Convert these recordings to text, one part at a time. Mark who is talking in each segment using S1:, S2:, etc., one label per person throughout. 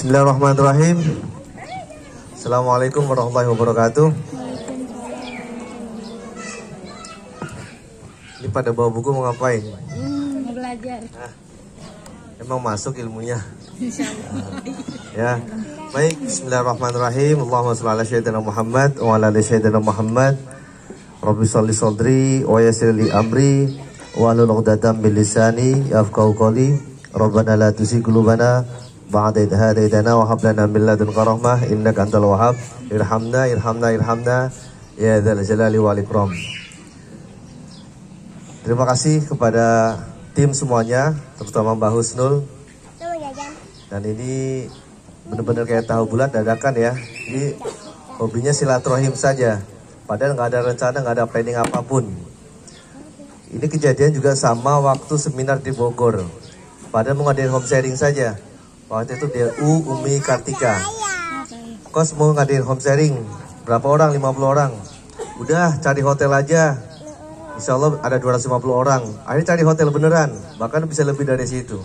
S1: Bismillahirrahmanirrahim. Assalamualaikum warahmatullahi wabarakatuh. Ini pada bawa buku mau ngapain?
S2: Mau belajar.
S1: Emang masuk ilmunya? Ya. Baik, bismillahirrahmanirrahim. Allahumma shalli ala sayyidina Muhammad wa ala ali sayyidina Muhammad. Rabbi shalli sadri wa yassir li amri wa hlul 'uqdatam min lisani yafqahu qawli. Rabbana la tuzigh qulubana ba'da idh hadaytana wa hab lana min ladunka rahmah innaka antal wahhab. Irhamna ya dzal jalali wal ikram. Terima kasih kepada tim semuanya, terutama Mbak Husnul. Dan ini benar-benar kayak tahu bulat dadakan ya. Ini hobinya silaturahim saja. Padahal nggak ada rencana, nggak ada planning apapun. Ini kejadian juga sama waktu seminar di Bogor. Padahal mau ngadain home sharing saja. Waktu itu DU Umi Kartika. Kos mau ngadain home sharing. Berapa orang? 50 orang. Udah cari hotel aja. Insya Allah ada 250 orang. Akhirnya cari hotel beneran. Bahkan bisa lebih dari situ.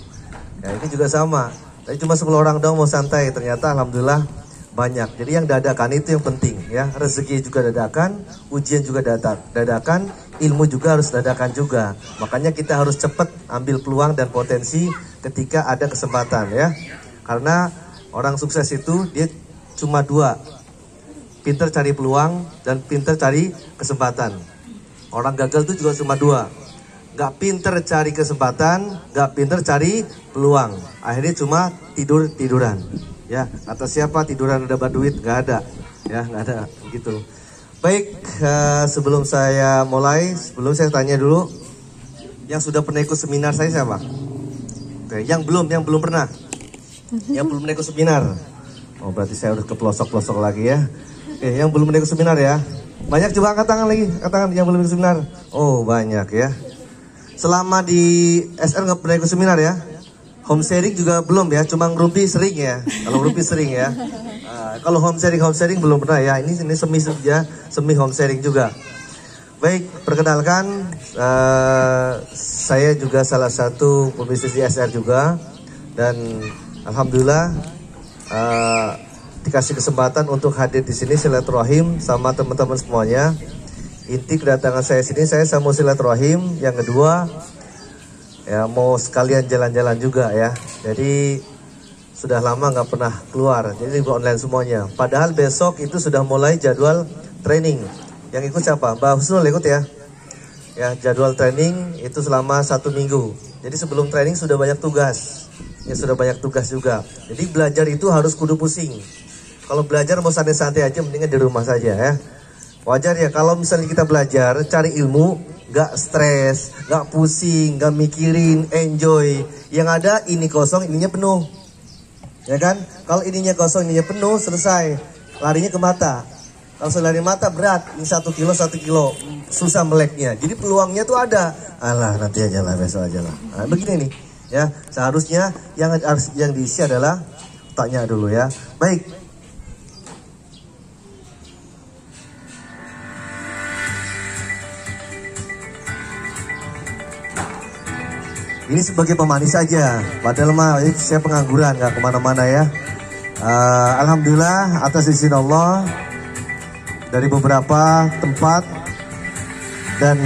S1: Ya ini juga sama. Tapi cuma 10 orang dong mau santai. Ternyata alhamdulillah banyak. Jadi yang dadakan itu yang penting ya. Rezeki juga dadakan, ujian juga dadakan, ilmu juga harus dadakan juga. Makanya kita harus cepat ambil peluang dan potensi ketika ada kesempatan ya. Karena orang sukses itu dia cuma dua. Pinter cari peluang dan pinter cari kesempatan. Orang gagal itu juga cuma dua. Gak pinter cari kesempatan, gak pinter cari peluang. Akhirnya cuma tiduran. Ya, kata siapa tiduran dapat duit? Gak ada. Ya, gak ada gitu. Baik, sebelum saya mulai, sebelum saya tanya dulu, yang sudah pernah ikut seminar saya siapa? Oke, yang belum pernah. Yang belum pernah ikut seminar. Oh, berarti saya udah ke pelosok-pelosok lagi ya. Oke, yang belum pernah ikut seminar ya. Banyak, coba angkat tangan lagi, angkat tangan yang belum ikut seminar. Oh, banyak ya. Selama di SR nggak pernah ikut seminar ya. Home sharing juga belum ya, cuma ngerumpi sering ya. Kalau ngerumpi sering ya. Kalau home sharing belum pernah ya. Ini semi home sharing juga. Baik, perkenalkan saya juga salah satu pebisnis di SR juga. Dan alhamdulillah dikasih kesempatan untuk hadir di sini silaturahim sama teman-teman semuanya. Inti kedatangan saya sini, saya mau silaturahim. Yang kedua, ya mau sekalian jalan-jalan juga ya. Jadi sudah lama nggak pernah keluar, jadi online semuanya. Padahal besok itu sudah mulai jadwal training. Yang ikut siapa? Mbak Husnul ikut ya. Ya, jadwal training itu selama 1 minggu. Jadi sebelum training sudah banyak tugas. Ya sudah banyak tugas juga. Jadi belajar itu harus kudu pusing. Kalau belajar mau santai-santai aja, mendingan di rumah saja ya. Wajar ya kalau misalnya kita belajar, cari ilmu, gak stres, gak pusing, gak mikirin, enjoy. Yang ada ini kosong, ininya penuh. Ya kan? Kalau ininya kosong, ininya penuh, selesai. Larinya ke mata. Kalau lari mata berat, ini 1 kilo, susah meleknya. Jadi peluangnya tuh ada. Alah, nanti aja lah, besok aja lah. Nah, begini nih, ya. Seharusnya yang diisi adalah otaknya dulu ya. Baik. Ini sebagai pemanis saja, padahal mah saya pengangguran, nggak kemana-mana ya. Alhamdulillah atas izin Allah dari beberapa tempat, dan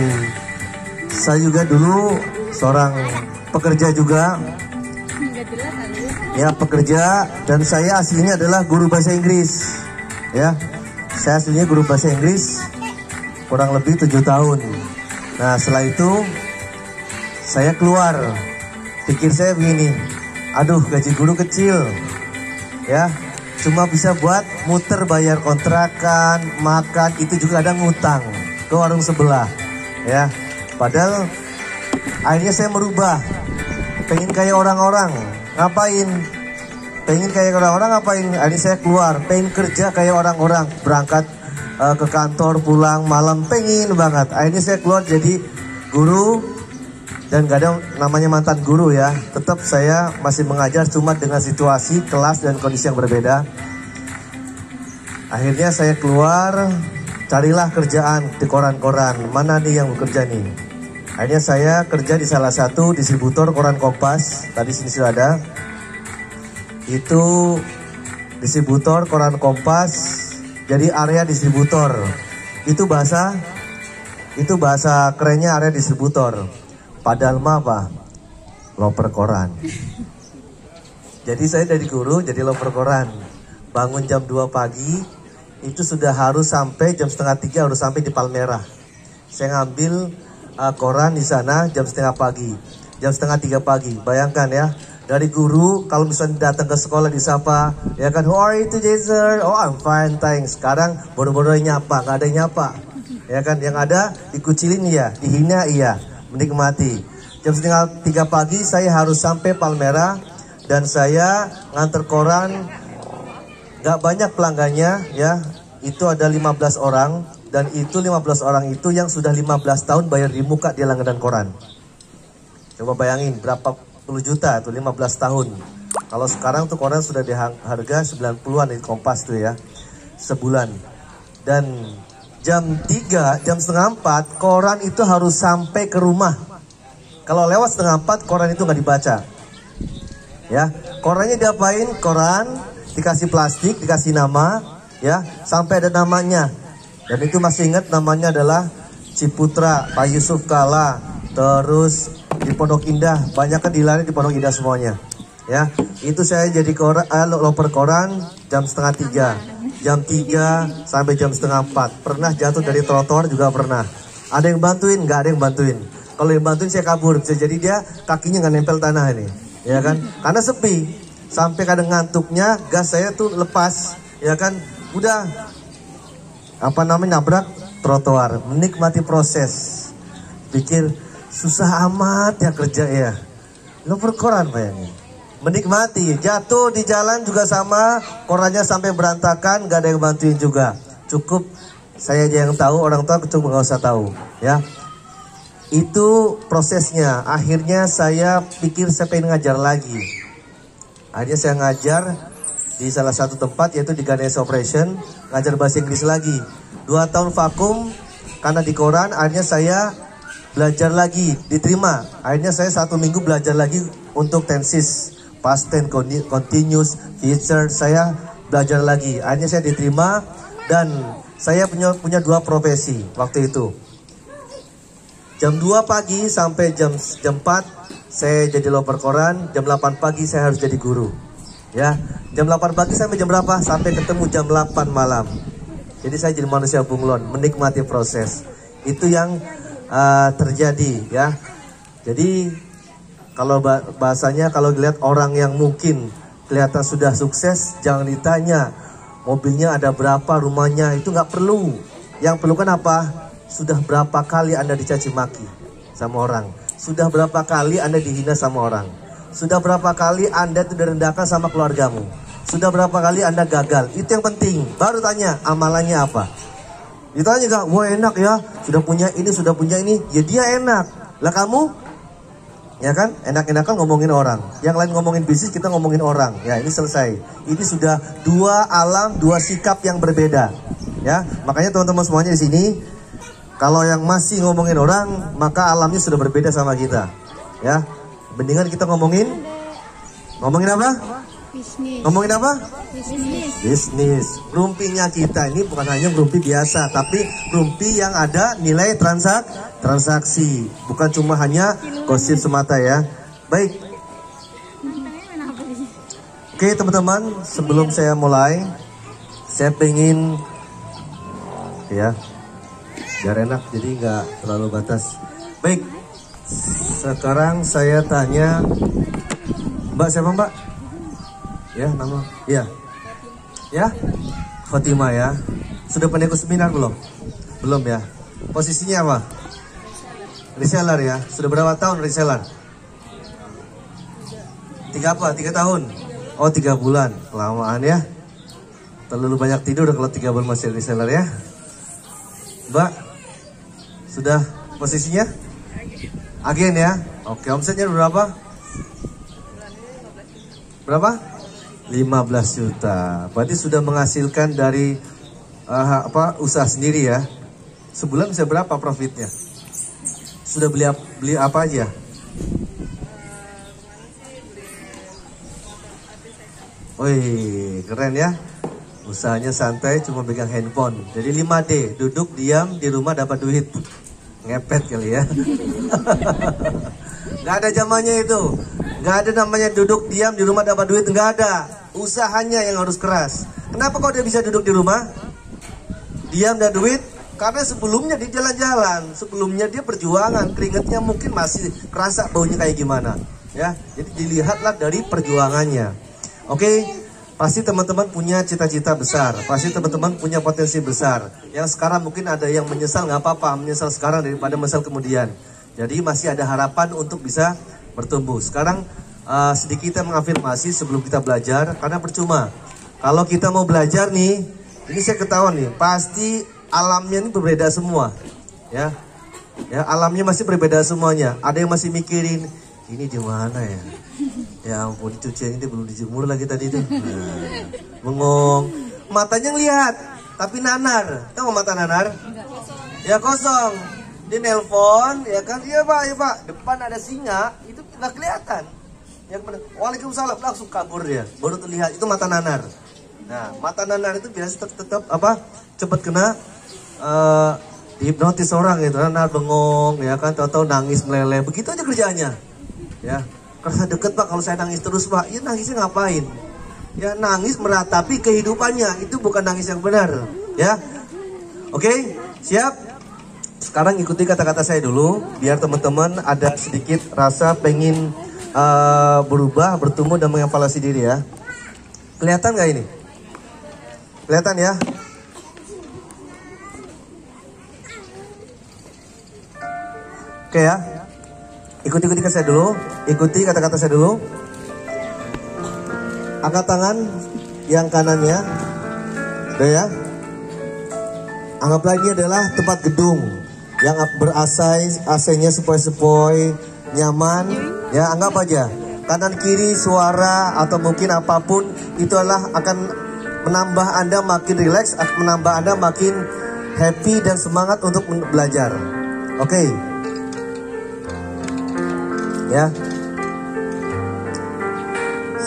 S1: saya juga dulu seorang pekerja juga. Ya pekerja, dan saya aslinya adalah guru bahasa Inggris. Ya, saya aslinya guru bahasa Inggris kurang lebih 7 tahun. Nah setelah itu saya keluar, pikir saya begini, aduh gaji guru kecil, ya, cuma bisa buat muter bayar kontrakan, makan, itu juga ada ngutang ke warung sebelah, ya. Padahal akhirnya saya merubah, pengen kayak orang-orang, ngapain? Pengen kayak orang-orang ngapain? Akhirnya saya keluar, pengen kerja kayak orang-orang, berangkat ke kantor, pulang malam, pengen banget. Akhirnya saya keluar jadi guru. Dan gak ada namanya mantan guru ya. Tetap saya masih mengajar, cuma dengan situasi, kelas, dan kondisi yang berbeda. Akhirnya saya keluar, carilah kerjaan di koran-koran. Mana nih yang bekerja nih? Akhirnya saya kerja di salah satu distributor koran Kompas. Tadi sini sudah ada. Itu distributor koran Kompas, jadi area distributor. Itu bahasa kerennya area distributor. Padahal mah apa? Loper koran. Jadi saya dari guru jadi loper koran. Bangun jam 2 pagi, itu sudah harus sampai jam setengah 3 harus sampai di Palmerah. Saya ngambil koran di sana jam setengah pagi, jam setengah 3 pagi. Bayangkan ya, dari guru kalau misalnya datang ke sekolah disapa, ya kan, how are you today sir? Oh I'm fine thanks. Sekarang bodoh-bodoh nyapa, nggak ada yang nyapa. Ya kan, yang ada dikucilin iya, dihina iya, menikmati. Jam setengah 3 pagi saya harus sampai Palmerah dan saya nganter koran. Gak banyak pelanggannya ya, itu ada 15 orang dan itu 15 orang itu yang sudah 15 tahun bayar di muka dia langganan koran. Coba bayangin berapa puluh juta tuh 15 tahun. Kalau sekarang tuh koran sudah di harga 90-an di Kompas tuh ya, sebulan. Dan jam 3, jam setengah 4 koran itu harus sampai ke rumah. Kalau lewat setengah 4 koran itu nggak dibaca. Ya, korannya diapain? Koran dikasih plastik, dikasih nama, ya, sampai ada namanya. Dan itu masih ingat namanya adalah Ciputra, Pak Yusuf Kala, terus di Pondok Indah, banyak kan dilari di Pondok Indah semuanya. Ya, itu saya jadi loper koran jam setengah 3, jam 3 sampai jam setengah 4. Pernah jatuh dari trotoar juga pernah. Ada yang bantuin, nggak ada yang bantuin. Kalau yang bantuin saya kabur, bisa jadi dia kakinya nggak nempel tanah ini, ya kan? Karena sepi, sampai kadang ngantuknya gas saya tuh lepas, ya kan? Udah nabrak trotoar, menikmati proses. Pikir susah amat ya kerja ya, loper koran bayangin. Menikmati, jatuh di jalan juga sama, korannya sampai berantakan, gak ada yang bantuin juga. Cukup saya aja yang tahu, orang tua cukup gak usah tahu, ya. Itu prosesnya. Akhirnya saya pikir saya pengen ngajar lagi. Akhirnya saya ngajar di salah satu tempat, yaitu di Ganesha Operation, ngajar bahasa Inggris lagi. 2 tahun vakum karena di koran. Akhirnya saya belajar lagi, diterima. Akhirnya saya 1 minggu belajar lagi untuk tenses, past tense, continuous, future. Saya belajar lagi. Akhirnya saya diterima dan saya punya 2 profesi waktu itu. Jam 2 pagi sampai jam 4 saya jadi loper koran. Jam 8 pagi saya harus jadi guru. Ya, jam 8 pagi sampai jam berapa? Sampai ketemu jam 8 malam. Jadi saya jadi manusia bunglon, menikmati proses. Itu yang terjadi ya. Jadi kalau bahasanya, kalau lihat orang yang mungkin kelihatan sudah sukses, jangan ditanya mobilnya ada berapa, rumahnya, itu nggak perlu. Yang perlu kan apa? Sudah berapa kali Anda dicaci maki sama orang? Sudah berapa kali Anda dihina sama orang? Sudah berapa kali Anda direndahkan sama keluargamu? Sudah berapa kali Anda gagal? Itu yang penting. Baru tanya amalannya apa. Ditanya gak, wah enak ya, sudah punya ini, ya dia enak. Lah kamu? Ya kan, enak-enakan ngomongin orang. Yang lain ngomongin bisnis, kita ngomongin orang. Ya, ini selesai. Ini sudah 2 alam, 2 sikap yang berbeda. Ya, makanya teman-teman semuanya di sini, kalau yang masih ngomongin orang, maka alamnya sudah berbeda sama kita. Ya, mendingan kita ngomongin apa? Bisnis. Ngomongin apa? Bisnis. Rumpinya kita ini bukan hanya rumpi biasa, tapi rumpi yang ada nilai transaksi. Bukan cuma hanya gosip semata ya. Baik. Oke teman-teman, sebelum saya mulai, saya pengen ya, biar enak, jadi nggak terlalu batas. Baik, sekarang saya tanya, Mbak siapa Mbak? Ya nama, ya, Fatimah ya. Sudah pernah ikut seminar belum? Belum ya. Posisinya apa? Reseller ya. Sudah berapa tahun reseller? 3 tahun? Oh 3 bulan, kelamaan ya. Terlalu banyak tidur kalau 3 bulan masih reseller ya. Mbak, sudah posisinya? Agen ya. Oke, omsetnya berapa? Berapa? 15 juta. Berarti sudah menghasilkan dari usaha sendiri ya. Sebulan bisa berapa profitnya? Sudah beli apa aja? Wih, keren ya. Usahanya santai, cuma pegang handphone. Jadi 5D, duduk, diam, di rumah dapat duit. Ngepet kali ya. Gak ada zamannya itu. Gak ada namanya duduk, diam, di rumah dapat duit. Gak ada. Usahanya yang harus keras. Kenapa kau dia bisa duduk di rumah? Diam dan duit? Karena sebelumnya dia jalan-jalan. Sebelumnya dia perjuangan. Keringatnya mungkin masih kerasa baunya kayak gimana. Ya, jadi dilihatlah dari perjuangannya. Oke, pasti teman-teman punya cita-cita besar. Pasti teman-teman punya potensi besar. Yang sekarang mungkin ada yang menyesal, nggak apa-apa. Menyesal sekarang daripada menyesal kemudian. Jadi masih ada harapan untuk bisa bertumbuh. Sekarang sedikit kita mengafirmasi sebelum kita belajar. Karena percuma. Kalau kita mau belajar nih, ini saya ketahuan nih, pasti alamnya ini berbeda semua. Ya, alamnya masih berbeda semuanya. Ada yang masih mikirin, ini di mana ya? Ya ampun, cucian ini belum dijemur lagi tadi tuh. Bengong. Matanya ngelihat, tapi nanar. Tahu mata nanar? Ya kosong. Dia nelpon, ya kan? Iya pak. Depan ada singa, itu nggak kelihatan. Yang Waalaikumsalam, langsung kabur dia. Baru terlihat, itu mata nanar. Nah, mata nanar itu biasa tetap cepat kena dihipnotis orang gitu. Nanar bengong, ya kan? Tahu-tahu nangis meleleh. Begitu aja kerjanya. Ya. Karena deket pak, kalau saya nangis terus pak, ya nangisnya ngapain? Ya nangis meratapi kehidupannya, itu bukan nangis yang benar. Ya, oke, siap? Sekarang ikuti kata-kata saya dulu, biar teman-teman ada sedikit rasa pengen berubah, bertumbuh dan mengevaluasi diri ya. Kelihatan nggak ini? Kelihatan ya? Oke ya. Ikuti kata saya dulu. Ikuti kata-kata saya dulu. Angkat tangan yang kanannya. Udah ya. Anggaplah ini adalah tempat gedung yang AC-nya sepoi-sepoi, nyaman. Ya, anggap aja. Kanan kiri suara atau mungkin apapun itu adalah akan menambah Anda makin rileks, menambah Anda makin happy dan semangat untuk belajar. Oke. Ya.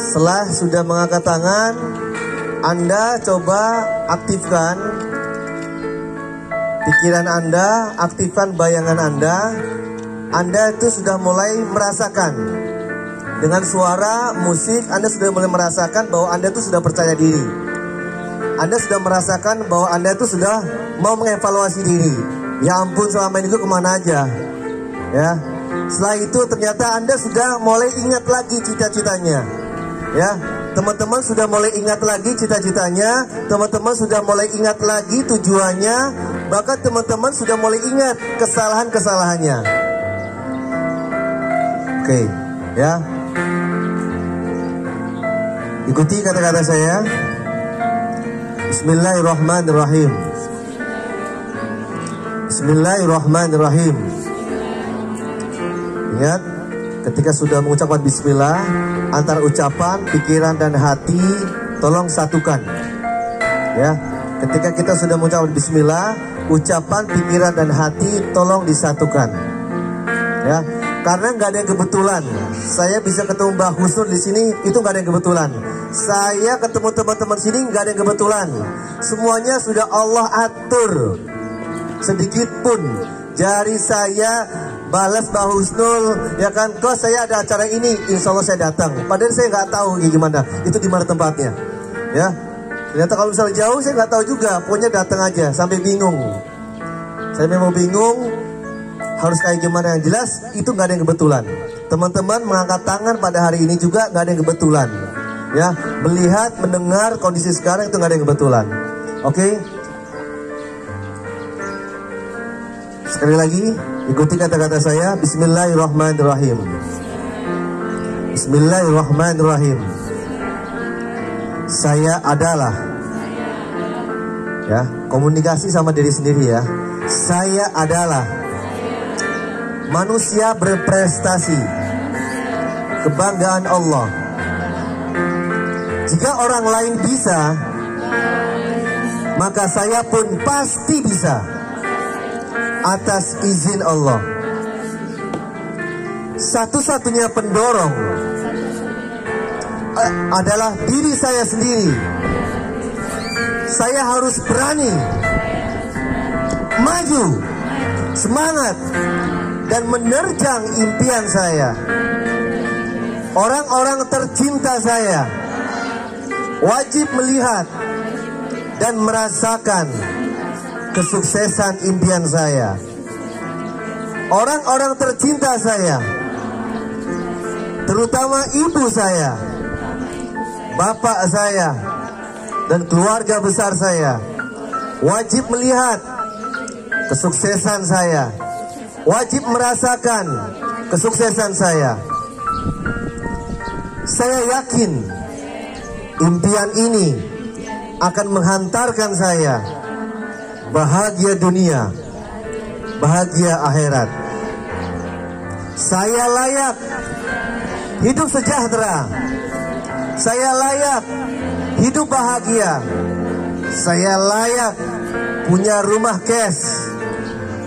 S1: Setelah sudah mengangkat tangan, Anda coba aktifkan pikiran Anda, aktifkan bayangan Anda. Anda itu sudah mulai merasakan dengan suara musik, Anda sudah mulai merasakan bahwa Anda itu sudah percaya diri. Anda sudah merasakan bahwa Anda itu sudah mau mengevaluasi diri. Ya ampun, selama ini gue kemana aja? Ya. Setelah itu ternyata Anda sudah mulai ingat lagi cita-citanya. Ya, teman-teman sudah mulai ingat lagi cita-citanya, teman-teman sudah mulai ingat lagi tujuannya, bahkan teman-teman sudah mulai ingat kesalahan-kesalahannya. Oke, ya. Ikuti kata-kata saya. Bismillahirrahmanirrahim. Bismillahirrahmanirrahim. Ingat, ketika sudah mengucapkan bismillah, antara ucapan, pikiran, dan hati tolong satukan. Ya, ketika kita sudah mengucapkan bismillah, ucapan, pikiran, dan hati tolong disatukan. Ya, karena nggak ada yang kebetulan. Saya bisa ketemu Mbah Husnul di sini, itu nggak ada yang kebetulan. Saya ketemu teman-teman sini nggak ada yang kebetulan. Semuanya sudah Allah atur. Sedikit pun jari saya balas Mbah Husnul, ya kan, kok saya ada acara ini, insya Allah saya datang. Padahal saya nggak tahu gimana, itu di mana tempatnya. Ya, ternyata kalau misalnya jauh saya nggak tahu juga, pokoknya datang aja, sampai bingung. Saya memang bingung, harus kayak gimana. Yang jelas itu nggak ada yang kebetulan. Teman-teman mengangkat tangan pada hari ini juga nggak ada yang kebetulan. Ya, melihat, mendengar kondisi sekarang itu nggak ada yang kebetulan. Oke. Sekali lagi, ikuti kata-kata saya. Bismillahirrahmanirrahim. Bismillahirrahmanirrahim. Saya adalah, ya, komunikasi sama diri sendiri ya. Saya adalah manusia berprestasi, kebanggaan Allah. Jika orang lain bisa, maka saya pun pasti bisa, atas izin Allah. Satu-satunya pendorong adalah diri saya sendiri. Saya harus berani, maju, semangat, dan menerjang impian saya. Orang-orang tercinta saya wajib melihat dan merasakan kesuksesan impian saya. Orang-orang tercinta saya, terutama ibu saya, bapak saya, dan keluarga besar saya, wajib melihat kesuksesan saya, wajib merasakan kesuksesan saya. Saya yakin impian ini akan menghantarkan saya bahagia dunia, bahagia akhirat. Saya layak hidup sejahtera. Saya layak hidup bahagia. Saya layak punya rumah cash.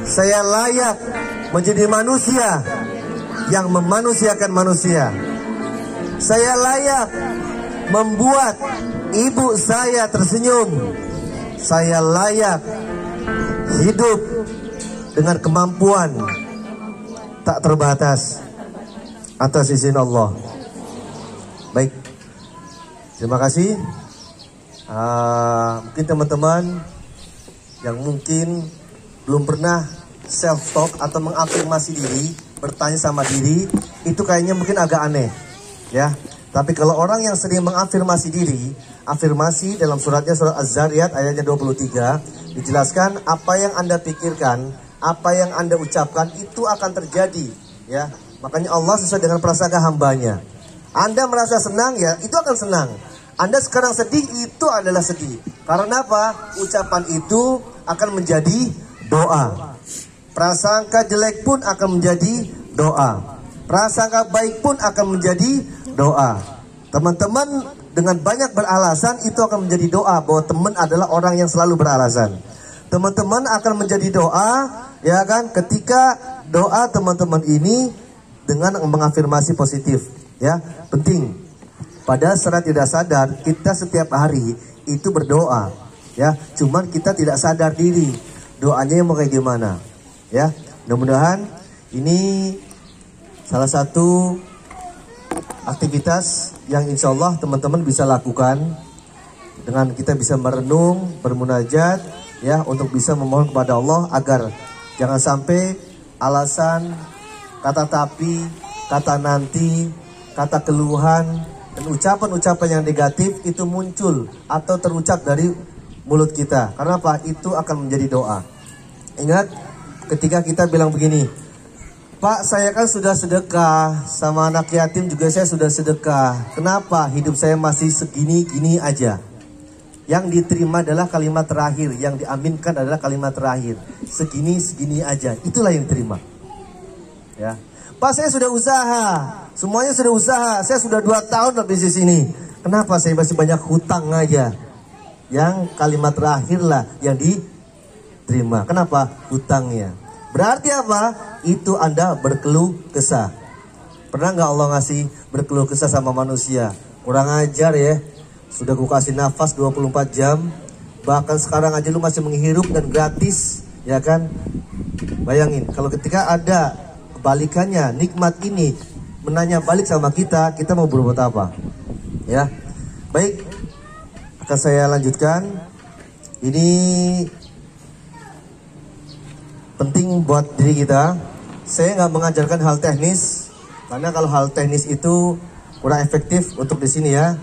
S1: Saya layak menjadi manusia yang memanusiakan manusia. Saya layak membuat ibu saya tersenyum. Saya layak hidup dengan kemampuan tak terbatas atas izin Allah. Baik, terima kasih. Mungkin teman-teman yang mungkin belum pernah self talk atau mengafirmasi diri, bertanya sama diri, itu kayaknya mungkin agak aneh, ya. Tapi kalau orang yang sering mengafirmasi diri, afirmasi dalam suratnya, surat Az-Zariyat ayatnya 23, dijelaskan apa yang Anda pikirkan, apa yang Anda ucapkan itu akan terjadi, ya. Makanya Allah sesuai dengan prasangka hambanya. Anda merasa senang, ya itu akan senang. Anda sekarang sedih, itu adalah sedih. Karena apa? Ucapan itu akan menjadi doa. Prasangka jelek pun akan menjadi doa. Prasangka baik pun akan menjadi doa. Teman-teman dengan banyak beralasan itu akan menjadi doa, bahwa teman adalah orang yang selalu beralasan. Teman-teman akan menjadi doa, ya kan, ketika doa teman-teman ini dengan mengafirmasi positif, ya. Penting. Pada secara tidak sadar kita setiap hari itu berdoa, ya. Cuman kita tidak sadar diri doanya mau kayak gimana, ya. Mudah-mudahan ini salah satu aktivitas yang insya Allah teman-teman bisa lakukan dengan kita bisa merenung, bermunajat, ya, untuk bisa memohon kepada Allah agar jangan sampai alasan, kata tapi, kata nanti, kata keluhan, dan ucapan-ucapan yang negatif itu muncul atau terucap dari mulut kita. Karena apa? Itu akan menjadi doa. Ingat ketika kita bilang begini, Pak, saya kan sudah sedekah, sama anak yatim juga saya sudah sedekah. Kenapa hidup saya masih segini-gini aja? Yang diterima adalah kalimat terakhir, yang diaminkan adalah kalimat terakhir. Segini-segini aja, itulah yang diterima. Ya. Pak, saya sudah usaha, semuanya sudah usaha, saya sudah 2 tahun bisnis ini. Kenapa saya masih banyak hutang aja? Yang kalimat terakhir lah yang diterima. Kenapa? Hutangnya. Berarti apa? Itu Anda berkeluh kesah. Pernah nggak Allah ngasih berkeluh kesah sama manusia? Kurang ajar ya. Sudah ku kasih nafas 24 jam. Bahkan sekarang aja lu masih menghirup dan gratis, ya kan? Bayangin kalau ketika ada kebalikannya, nikmat ini menanya balik sama kita, kita mau berbuat apa? Ya. Baik. Akan saya lanjutkan. Ini penting buat diri kita. Saya nggak mengajarkan hal teknis, karena kalau hal teknis itu kurang efektif untuk di sini, ya.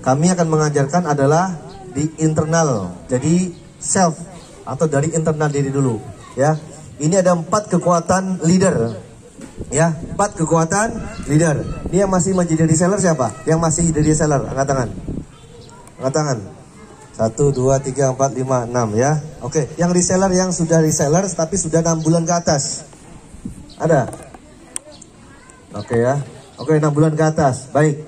S1: Kami akan mengajarkan adalah di internal, jadi self atau dari internal diri dulu, ya. Ini ada 4 kekuatan leader, ya. 4 kekuatan leader. Ini yang masih menjadi reseller siapa? Yang masih jadi reseller, angkat tangan. Angkat tangan. 1, 2, 3, 4, 5, 6, ya. Oke, yang reseller yang sudah reseller tapi sudah 6 bulan ke atas. Ada? Oke, ya. Oke, 6 bulan ke atas. Baik.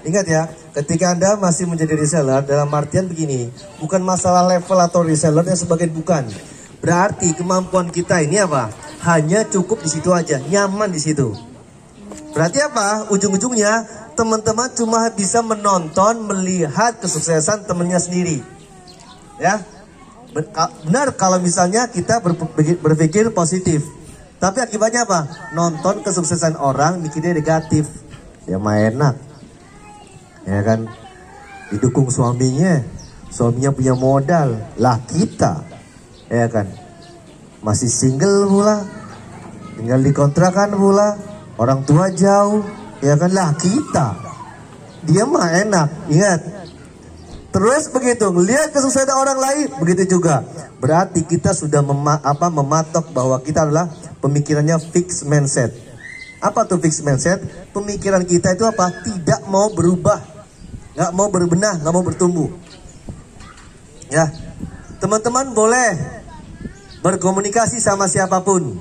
S1: Ingat ya, ketika Anda masih menjadi reseller, dalam artian begini, bukan masalah level atau resellernya sebagian, bukan. Berarti kemampuan kita ini apa? Hanya cukup di situ aja, nyaman di situ. Berarti apa? Ujung-ujungnya teman-teman cuma bisa menonton, melihat kesuksesan temannya sendiri. Ya, benar kalau misalnya kita berpikir positif. Tapi akibatnya apa? Nonton kesuksesan orang mikirnya negatif. Ya mah enak, ya kan? Didukung suaminya punya modal, lah kita, ya kan? Masih single pula, tinggal di kontrakan pula, orang tua jauh, ya kan? Lah kita, dia mah enak, ingat. Terus begitu, lihat kesuksesan orang lain, begitu juga. Berarti kita sudah mematok bahwa kita adalah pemikirannya fixed mindset. Apa tuh fixed mindset? Pemikiran kita itu apa? Tidak mau berubah, nggak mau berbenah, nggak mau bertumbuh. Ya, teman-teman boleh berkomunikasi sama siapapun.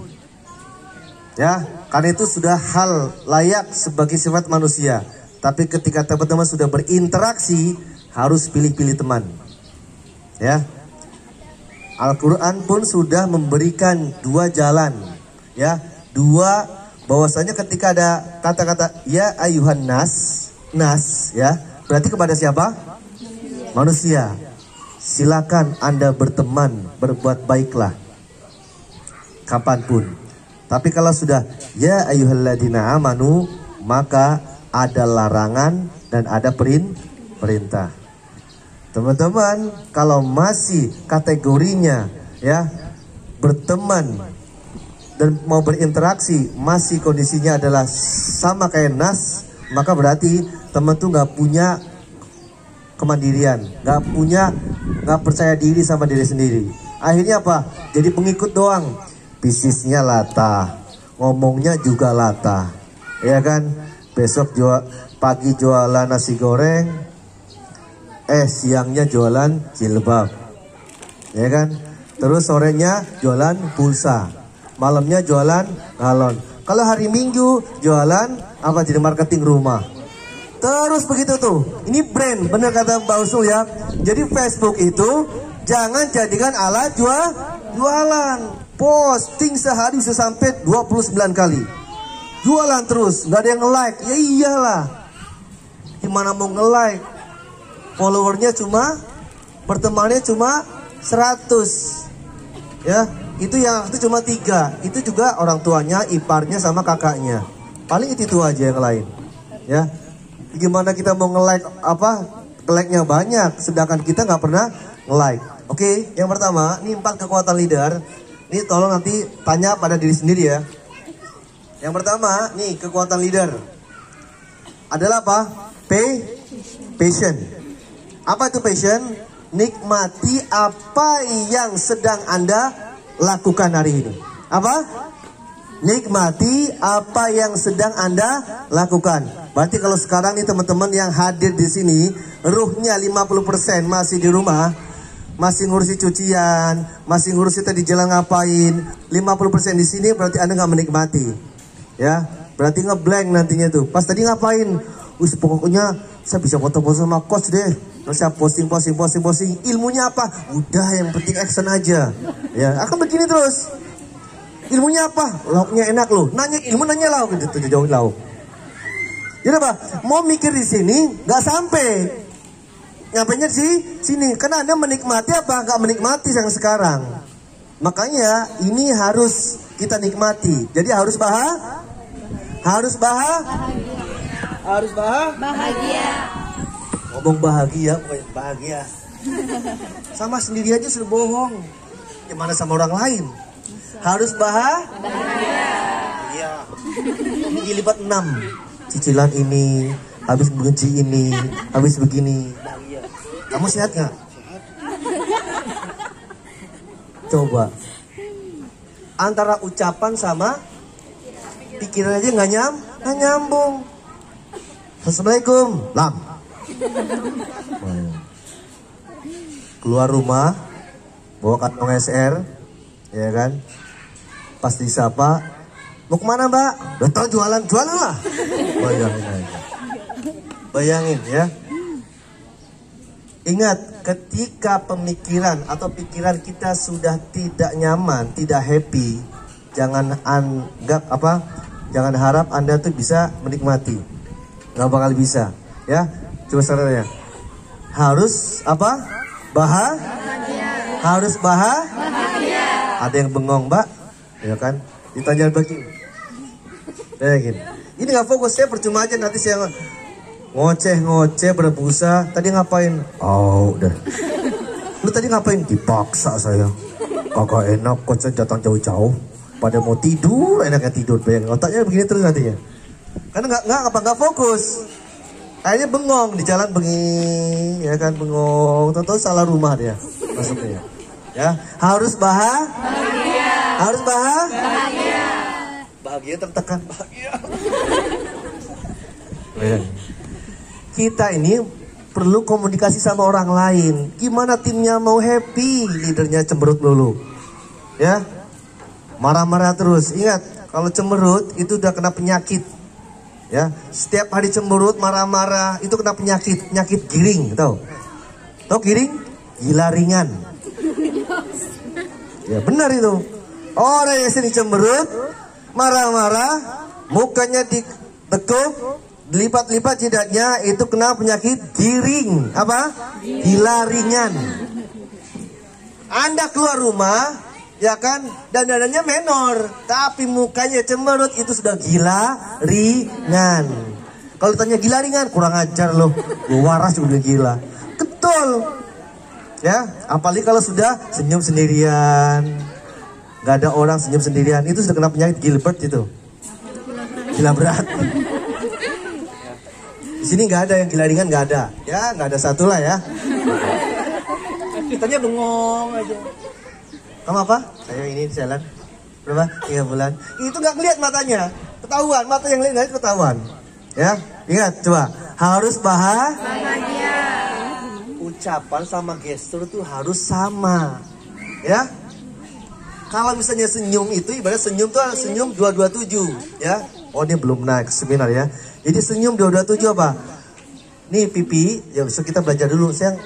S1: Ya, karena itu sudah hal layak sebagai sifat manusia. Tapi ketika teman-teman sudah berinteraksi, harus pilih-pilih teman. Ya, Al-Quran pun sudah memberikan dua jalan. Ya, dua, bahwasanya ketika ada kata-kata ya ayuhan nas, ya, berarti kepada siapa? Manusia. Silakan Anda berteman, berbuat baiklah kapanpun. Tapi kalau sudah ya ayyuhalladzina amanu, maka ada larangan dan ada perintah. Teman-teman, kalau masih kategorinya ya berteman dan mau berinteraksi, masih kondisinya adalah sama kayak nas, maka berarti teman tuh nggak punya kemandirian, nggak percaya diri sama diri sendiri. Akhirnya apa? Jadi pengikut doang. Bisnisnya latah, ngomongnya juga latah, ya kan? Besok pagi jualan nasi goreng, siangnya jualan jilbab, ya kan? Terus sorenya jualan pulsa, malamnya jualan galon. Kalau hari Minggu jualan apa? Jadi marketing rumah. Terus begitu tuh, ini brand, bener kata Mbak Usul ya. Jadi Facebook itu jangan jadikan alat jualan. Posting sehari bisa sampai 29 kali. Jualan terus, nggak ada yang nge-like. Ya iyalah, gimana mau nge-like? Followernya bertemannya cuma 100. Ya, itu yang itu cuma 3. Itu juga orang tuanya, iparnya sama kakaknya. Paling itu aja yang lain. Ya. Gimana kita mau nge-like like-nya banyak sedangkan kita nggak pernah nge-like. Oke, yang pertama, ini 4 kekuatan leader. Ini tolong nanti tanya pada diri sendiri ya. Yang pertama, nih kekuatan leader adalah apa? Passion. Apa itu passion? Nikmati apa yang sedang Anda lakukan hari ini. Apa? Nikmati apa yang sedang Anda lakukan. Berarti kalau sekarang nih teman-teman yang hadir di sini, ruhnya 50% masih di rumah, masih ngurusi cucian, masih ngurusi tadi jalan ngapain, 50% di sini berarti Anda nggak menikmati. Ya, berarti ngeblank nantinya tuh. Pas tadi ngapain? Pokoknya saya bisa foto-foto sama coach deh. Terus saya posting. Ilmunya apa? Udah, yang penting action aja. Ya, akan begini terus. Ilmunya apa? Lauknya enak loh. Nanya lauk gitu, jauh lauk. Jadi apa? Mau mikir di sini nggak sampai. Nyampainya di sini. Karena Anda menikmati apa? Nggak menikmati yang sekarang. Makanya ini harus kita nikmati. Jadi harus bahagia. Ngomong bahagia, bukan bahagia. Sama sendiri aja sudah bohong. Gimana sama orang lain? Harus bahagia. Iya. Ini dilipat 6. Cicilan ini, habis benci ini, habis begini. Bahagia. Kamu sehat nggak? Sehat. Coba. Antara ucapan sama pikiran aja nggak nyambung. Assalamualaikum, lam. Keluar rumah, bawa kantong SR, ya kan? Pas disapa, mau kemana mbak? Udah tau jualan lah. Bayangin aja. Bayangin ya. Ingat, ketika pemikiran atau pikiran kita sudah tidak nyaman, tidak happy, jangan harap Anda tuh bisa menikmati. Nggak bakal bisa. Ya, coba syaratnya. Harus apa? Harus bahagia. Ada yang bengong, Mbak, ya kan? Ditanya begini. Ya gini. Ini nggak fokus, saya percuma aja nanti saya ngoceh berbusa. Tadi ngapain? Oh, udah. Lu tadi ngapain? Dipaksa saya. Kagak enak, kok saya datang jauh-jauh. Pada mau tidur, enaknya tidur. Bayangin, otaknya begini terus nantinya. Karena nggak fokus. Akhirnya bengong di jalan bengi, ya kan, bengong. Tahu-tahu salah rumah dia masuknya. Ya, harus bahagia. Harus bahagia. Bahagia tertekan, bahagia. Kita ini perlu komunikasi sama orang lain. Gimana timnya mau happy, leadernya cemberut dulu. Ya, marah-marah terus. Ingat, kalau cemberut itu udah kena penyakit. Ya, setiap hari cemberut, marah-marah itu kena penyakit giring, tahu? Tahu giring? Gila ringan. Ya benar itu. Orang yang sering cemberut, marah-marah, mukanya ditekuk, dilipat-lipat jidatnya, itu kena penyakit giring. Apa? Gila ringan. Anda keluar rumah, ya kan, dandanannya menor, tapi mukanya cemberut, itu sudah gila ringan. Kalau tanya gila ringan, kurang ajar loh, waras udah gila. Betul. Ya, apalagi kalau sudah senyum sendirian, nggak ada orang, senyum sendirian, itu sudah kena penyakit Gilbert itu, gila berat. Di sini nggak ada yang gila ringan, nggak ada. Ya, nggak ada satu lah ya. Kitanya bengong aja. Kamu apa? Saya ini di jalan. Berapa? 3 bulan. Itu nggak ngeliat matanya, ketahuan. Mata yang lain ketahuan. Ya, ingat coba. Harus bahagia. Ucapan sama gestur tuh harus sama. Ya. Kalau misalnya senyum itu ibarat senyum tuh senyum 227. Ya. Oh, ini belum naik seminar ya. Jadi senyum 227 apa? Nih pipi, ya besok kita belajar dulu. Saya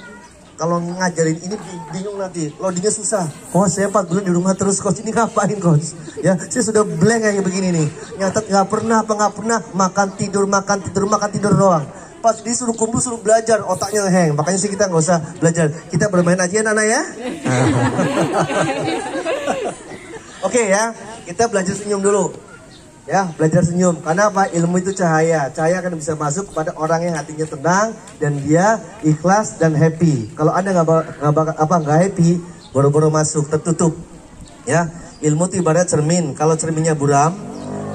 S1: kalau ngajarin ini bingung nanti, loadingnya susah. Coach, saya 4 bulan di rumah terus, coach, ini ngapain coach? Ya, saya sudah blank kayak begini nih. Nyatet nggak pernah makan tidur doang. Pas disuruh kumpul suruh belajar, otaknya hang. Makanya sih kita nggak usah belajar, kita bermain aja ya Nana ya. Oke ya, kita belajar senyum dulu. Ya, belajar senyum. Karena apa? Ilmu itu cahaya. Cahaya akan bisa masuk kepada orang yang hatinya tenang dan dia ikhlas dan happy. Kalau Anda nggak happy, boro-boro masuk, tertutup. Ya, ilmu itu ibarat cermin. Kalau cerminnya buram,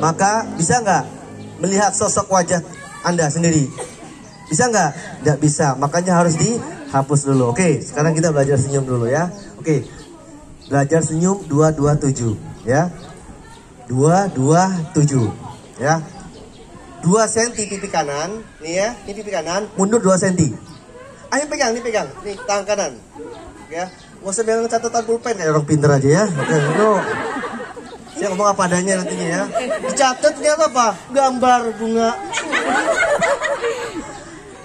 S1: maka bisa nggak melihat sosok wajah Anda sendiri? Bisa nggak? Nggak bisa. Makanya harus dihapus dulu. Oke, sekarang kita belajar senyum dulu ya. Oke, belajar senyum 227 ya. 227 ya. 2 cm pipi kanan nih ya, ini pipi kanan mundur 2 cm. Ayo pegang, nih tangan kanan ya. Nggak usah bilang catatan pulpen kayak orang pinter aja ya. Oke, saya ngomong apa adanya nantinya ya. Dicatat ternyata apa? Gambar bunga.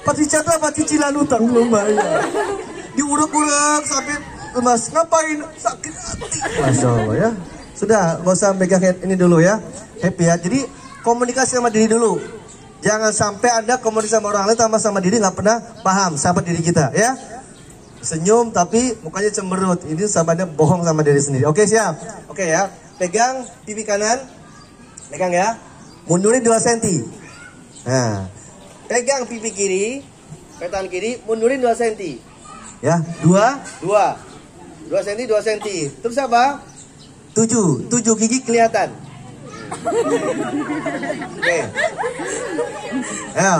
S1: Pas dicatat apa? Cicilan utang belum bayar. Diurek-urek sampai lemas. Ngapain? Sakit hati. Masya Allah ya. Sudah, gak usah pegang ini dulu ya. Happy ya. Jadi komunikasi sama diri dulu. Jangan sampai Anda komunikasi sama orang lain sama diri nggak pernah paham sahabat diri kita ya. Senyum tapi mukanya cemberut. Ini sahabatnya bohong sama diri sendiri. Oke, siap. Oke ya. Pegang pipi kanan. Pegang ya. Mundurin 2 cm. Nah. Pegang pipi kiri. Tangan kiri mundurin 2 cm. Ya, 2 cm, 2 cm. Terus apa? 7 gigi kelihatan. Oke. Ayo.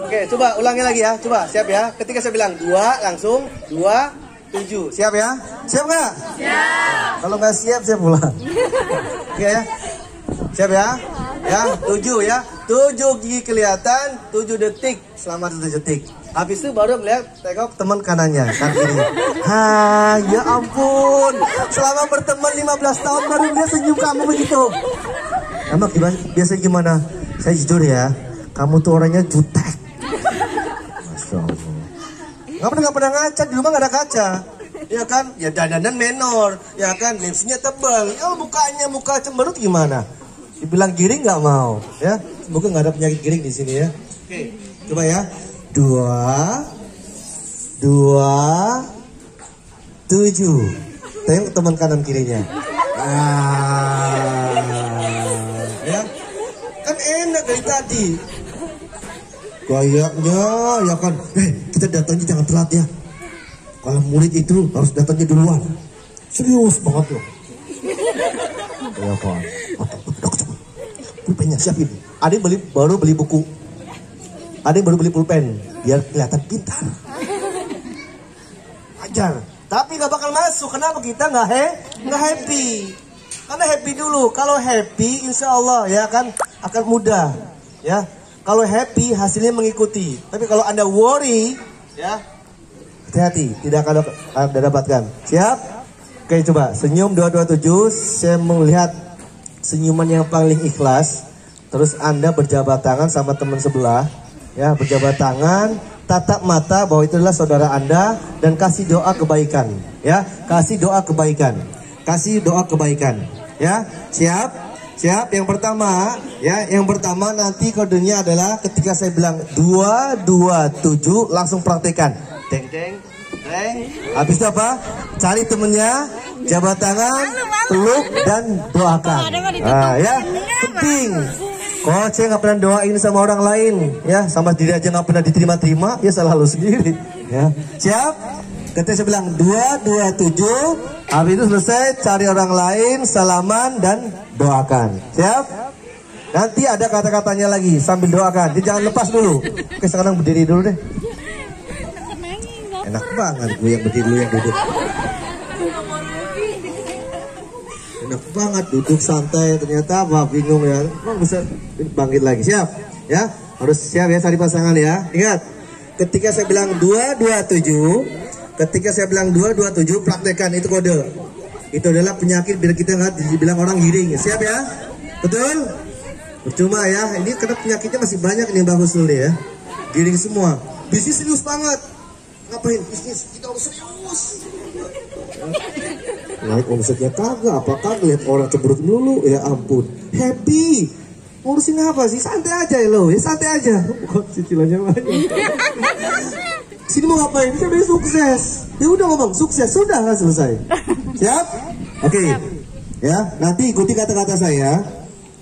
S1: Oke, coba ulangi lagi ya. Coba, siap ya. Ketika saya bilang 2, langsung 2, 7. Siap ya? Siap nggak? Siap. Kalau nggak siap, saya pulang. Oke ya. Siap ya? Ya, 7 ya. 7 gigi kelihatan, 7 detik. Selama 7 detik. Habis itu baru melihat tengok teman kanannya, kan kiri. Ha, ya ampun. Selama berteman 15 tahun baru dia senyum kamu begitu. Emang biasanya gimana? Saya jujur ya, kamu tuh orangnya jutek. Masya Allah. Nggak pernah ngaca, di rumah nggak ada kaca. Ya kan, ya dandanan menor. Ya kan, lipsnya tebal. Ya mukanya muka cemberut gimana? Dibilang giring nggak mau. Ya, Semoga nggak ada penyakit giring di sini ya. Oke, coba ya. 2, 7. Tengok teman kanan kirinya. Ya, kan enak dari tadi. Kayaknya ya kan. Kita datangnya jangan telat ya. Kalau murid itu harus datangnya duluan. Serius banget loh. Ya kan. Pulpennya siapin. Ada yang baru beli buku. Ada yang baru beli pulpen. Biar kelihatan pintar. Ajar. Tapi nggak bakal masuk. Kenapa kita nggak happy? Karena happy dulu. Kalau happy, insya Allah ya kan akan mudah. Ya. Kalau happy hasilnya mengikuti. Tapi kalau Anda worry, ya hati-hati. Tidak akan Anda dapatkan. Siap? Oke, coba senyum 227. Saya melihat senyuman yang paling ikhlas. Terus Anda berjabat tangan sama teman sebelah. Ya, berjabat tangan, tatap mata bahwa itu adalah saudara Anda dan kasih doa kebaikan. Ya, kasih doa kebaikan. Kasih doa kebaikan. Ya, siap? Siap? Yang pertama, ya, yang pertama nanti kodenya adalah ketika saya bilang 227 langsung praktekkan. Deng deng. Habis itu apa? Cari temennya, jabat tangan, peluk dan doakan. Nah, ya, penting. Kok saya nggak pernah doain sama orang lain, ya, sama diri aja nggak pernah diterima-terima, ya salah lu sendiri. Ya, siap? Ketika saya bilang 227, habis itu selesai cari orang lain, salaman dan doakan. Siap? Nanti ada kata-katanya lagi sambil doakan. Jadi jangan lepas dulu. Oke, sekarang berdiri dulu deh. Enak banget gue yang berdiri dulu yang duduk. Enak banget duduk santai, ternyata apa bingung ya. Emang bisa bangkit lagi. Siap? Ya, harus siap ya cari pasangan ya. Ingat, ketika saya bilang 227, ketika saya bilang 227 praktekkan itu kode. Itu adalah penyakit biar kita nggak dibilang orang giring. Siap ya? Betul? Percuma ya. Ini karena penyakitnya masih banyak nih Bang Husnul ya. Giring semua. Bisnis serius banget. Ngapain bisnis? Kita harus serius. Naik omsetnya kagak, apakah lihat orang cemberut dulu? Ya ampun, happy. Ngurusin apa sih? Santai aja ya lo, ya santai aja. Kok cicilannya banyak. Sini mau ngapain? Kita pengen sukses. Ya udah ngomong sukses, sudah lah selesai. Siap? Oke. Ya, nanti ikuti kata-kata saya.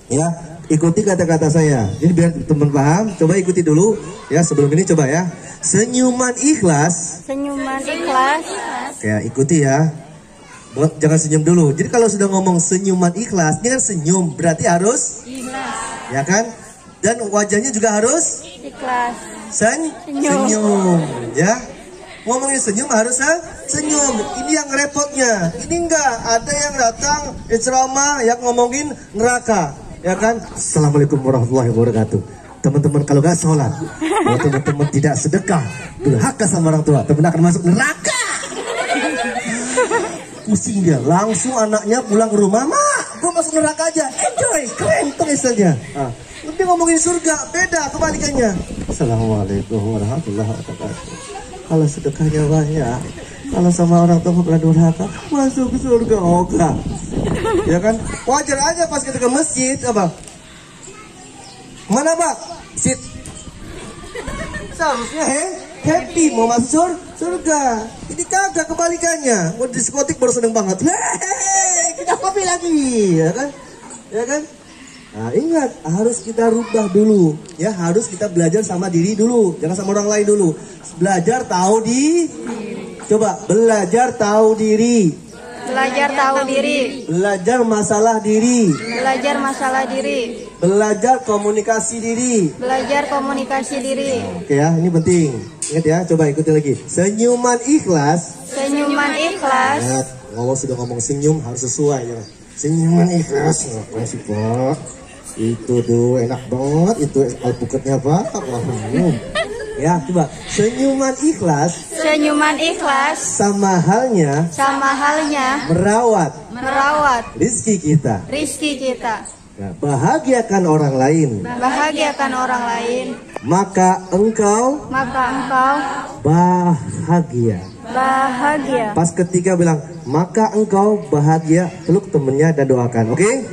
S1: Ya, ikuti kata-kata saya. Jadi biar teman paham, coba ikuti dulu. Ya, sebelum ini coba ya. Senyuman ikhlas.
S2: Senyuman ikhlas.
S1: Ya, ikuti ya. Jangan senyum dulu. Jadi kalau sudah ngomong senyuman ikhlas, ini kan senyum, berarti harus
S2: ikhlas.
S1: Ya kan? Dan wajahnya juga harus
S2: ikhlas.
S1: Senyum. Ya. Ngomongin senyum harus senyum. Ini yang repotnya. Ini enggak ada yang datang ceramah yang ngomongin neraka. Ya kan? Assalamualaikum warahmatullahi wabarakatuh. Teman-teman kalau gak sholat, kalau teman-teman tidak sedekah, durhaka sama orang tua, teman akan masuk neraka. Pusing dia, langsung anaknya pulang ke rumah, "Mak, gue masuk neraka aja." Enjoy, keren tulisannya. Dia ngomongin surga, beda kebalikannya. Assalamualaikum warahmatullahi wabarakatuh. Kalau sedekahnya banyak, kalau sama orang tua pernah durhaka, masuk ke surga ogah. Ya kan? Wajar aja pas kita ke masjid, apa? Mana Pak? Masjid. Seharusnya happy mau masuk surga. Ini kagak kebalikannya. Mau diskotik baru seneng banget. Kita kopi lagi, ya kan? Ya kan? Nah, ingat harus kita rubah dulu. Ya, harus kita belajar sama diri dulu, jangan sama orang lain dulu. Belajar tahu Coba belajar tahu diri.
S2: Belajar tahu diri.
S1: Belajar masalah diri.
S2: Belajar masalah diri.
S1: Belajar komunikasi diri.
S2: Belajar komunikasi diri.
S1: Oke ya, ini penting. Ingat ya, coba ikuti lagi. Senyuman ikhlas.
S2: Senyuman ikhlas.
S1: Ya, kalau sudah ngomong senyum harus sesuai ya. Senyuman ikhlas. Apa sih Pak? Itu tuh enak banget. Itu alpukatnya Pak. Ya, coba. Senyuman ikhlas.
S2: Senyuman ikhlas.
S1: Sama halnya. Merawat. Rizki kita. Ya, bahagiakan orang lain. Maka engkau bahagia. Pas ketika bilang maka engkau bahagia, peluk temennya dan doakan. Oke?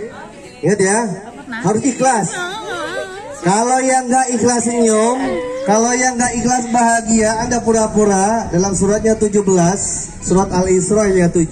S1: Ingat ya, harus ikhlas. Kalau yang nggak ikhlas senyum, kalau yang nggak ikhlas bahagia, Anda pura-pura. Dalam suratnya 17, surat Al-Isra ayat 7.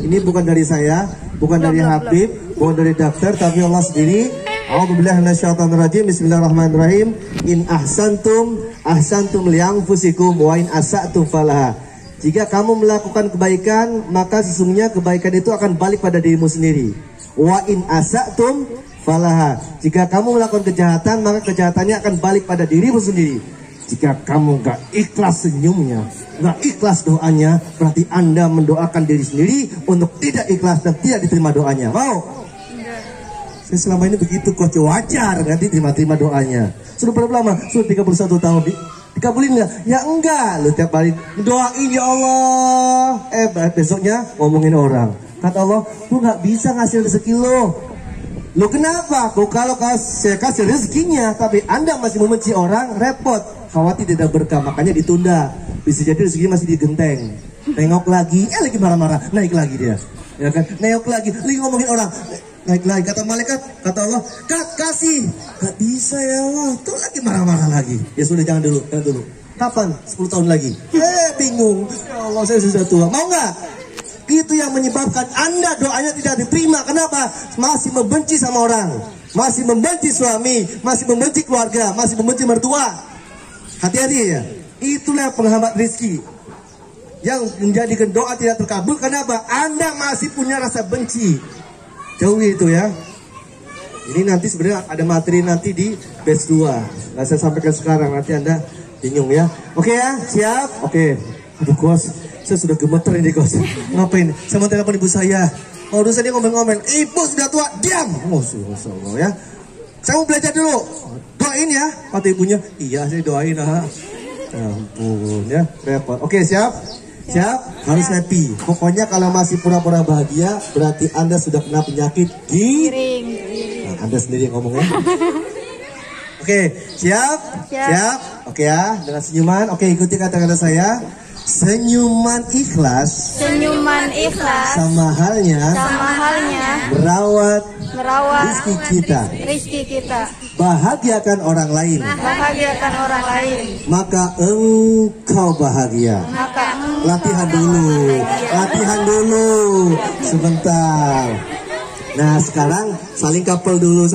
S1: Ini bukan dari saya, bukan dari Habib, bukan dari dokter, tapi Allah sendiri. A'udzubillahi minasyaitonirrajim. Bismillahirrahmanirrahim. In ahsantum ahsantum lianfusikum wa in asa'tum falaha. Jika kamu melakukan kebaikan, maka sesungguhnya kebaikan itu akan balik pada dirimu sendiri. Wa in asa'tum falaha. Jika kamu melakukan kejahatan, maka kejahatannya akan balik pada dirimu sendiri. Jika kamu gak ikhlas senyumnya, gak ikhlas doanya, berarti Anda mendoakan diri sendiri untuk tidak ikhlas dan tidak diterima doanya. Mau? Saya selama ini begitu, coach, wajar nanti terima doanya. Sudah berapa lama? Sudah 31 tahun. Dikabulin nggak? Ya enggak. Lu tiap hari doain ya Allah. Besoknya ngomongin orang. Kata Allah, lu nggak bisa ngasih rezeki lo. Lo kenapa? Kalau saya kasih rezekinya, tapi Anda masih membenci orang, repot. Khawatir tidak berkah, makanya ditunda. Bisa jadi rezekinya masih digenteng. Tengok lagi, lagi marah-marah, naik lagi dia. Ya kan? Nengok lagi ngomongin orang, naik lagi. Kata malaikat, kata Allah, kasih. Gak bisa ya Allah, tuh lagi marah-marah lagi. Ya sudah, jangan dulu. Kapan? 10 tahun lagi. Bingung. Ya Allah, saya sudah tua. Mau nggak? Itu yang menyebabkan Anda doanya tidak diterima. Kenapa? Masih membenci sama orang, masih membenci suami, masih membenci keluarga, masih membenci mertua. Hati-hati ya. Itulah penghambat rezeki yang menjadikan doa tidak terkabul. Kenapa? Anda masih punya rasa benci. Jauhi itu ya. Ini nanti sebenarnya ada materi nanti di batch 2. Nah, saya sampaikan sekarang, nanti Anda bingung ya. Oke ya, siap? Oke. Aduh bos, saya sudah gemeter ini bos. Ngapain? Saya mau telepon ibu saya. Mau urusan dia ngomel-ngomel. Ibu sudah tua, diam. Masya Allah ya. Saya mau belajar dulu. Doain ya. Kata ibunya, iya saya doain. Ya ampun ya, repot. Oke, siap? Siap? Harus happy. Pokoknya kalau masih pura-pura bahagia, berarti Anda sudah kena penyakit giring. Nah, Anda sendiri yang ngomongnya. Oke, siap? Siap? Oke ya, dengan senyuman. Oke, ikuti kata-kata saya. Senyuman ikhlas. Senyuman ikhlas. Sama halnya. Merawat rizki kita. Bahagiakan orang lain. Maka engkau bahagia. Latihan dulu. Sebentar. Nah, sekarang saling couple dulu,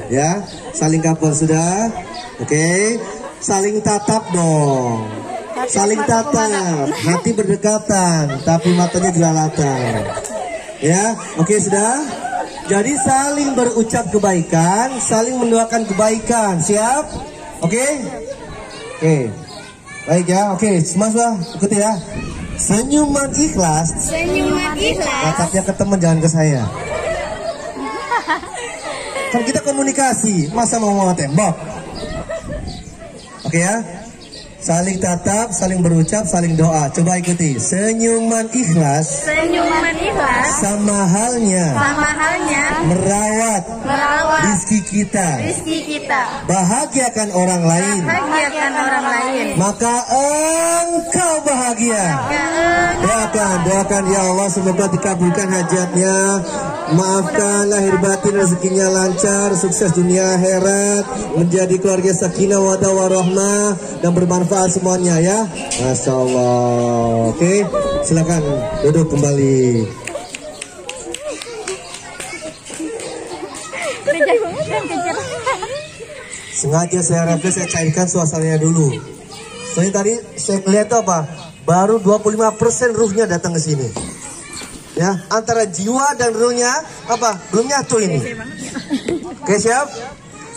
S1: ya. Saling couple sudah. Oke. Saling tatap dong. Saling tatap, hati berdekatan, tapi matanya jelalatan. Ya, oke sudah. Jadi saling berucap kebaikan, saling mendoakan kebaikan. Siap? Oke? Baik ya, oke. Semua sudah ikuti ya. Senyuman ikhlas. Tatapnya ke teman, jangan ke saya. Kan kita komunikasi, masa mau tembak? Oke ya. Saling tatap, saling berucap, saling doa. Coba ikuti. Senyuman ikhlas. Sama halnya. Merawat rizki kita. Bahagiakan orang lain. Maka engkau bahagia. Doakan ya Allah, semoga dikabulkan hajatnya. Maafkan lahir batin, rezekinya lancar, sukses dunia akhirat, menjadi keluarga sakinah wadah warahmah dan bermanfaat semuanya ya. Masya Allah. Oke, silakan duduk kembali. Sengaja saya refresh, saya cairkan suasananya dulu. Soalnya tadi saya lihat apa? Baru 25% ruhnya datang ke sini. Ya, antara jiwa dan ruhnya apa? Belum nyatu ini. Oke, siap?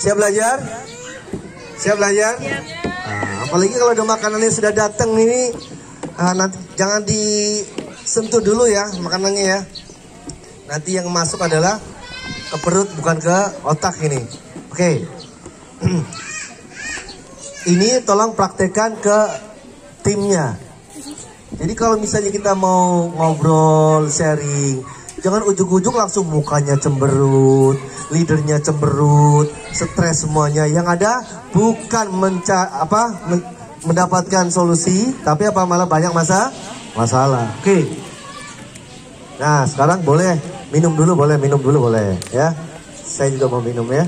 S1: Siap belajar? Nah, apalagi kalau ada makanannya sudah datang ini, nanti jangan disentuh dulu ya makanannya ya. Nanti yang masuk adalah ke perut, bukan ke otak ini. Oke. Ini tolong praktekkan ke timnya. Jadi kalau misalnya kita mau ngobrol, sharing, jangan ujuk-ujuk langsung mukanya cemberut, leadernya cemberut, stres semuanya. Yang ada bukan mendapatkan solusi, tapi malah banyak masalah. Oke. Nah, sekarang boleh minum dulu boleh ya. Saya juga mau minum ya.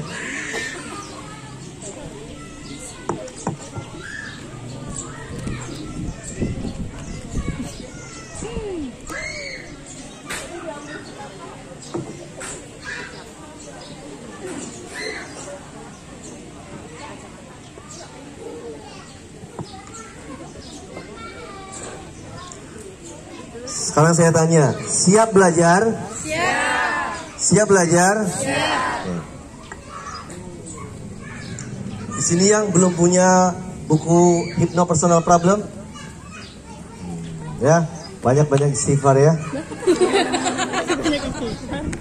S1: Sekarang saya tanya, siap belajar?
S2: Siap.
S1: Siap belajar?
S2: Siap.
S1: Di sini yang belum punya buku Hypno Personal Problem, ya banyak-banyak istighfar ya.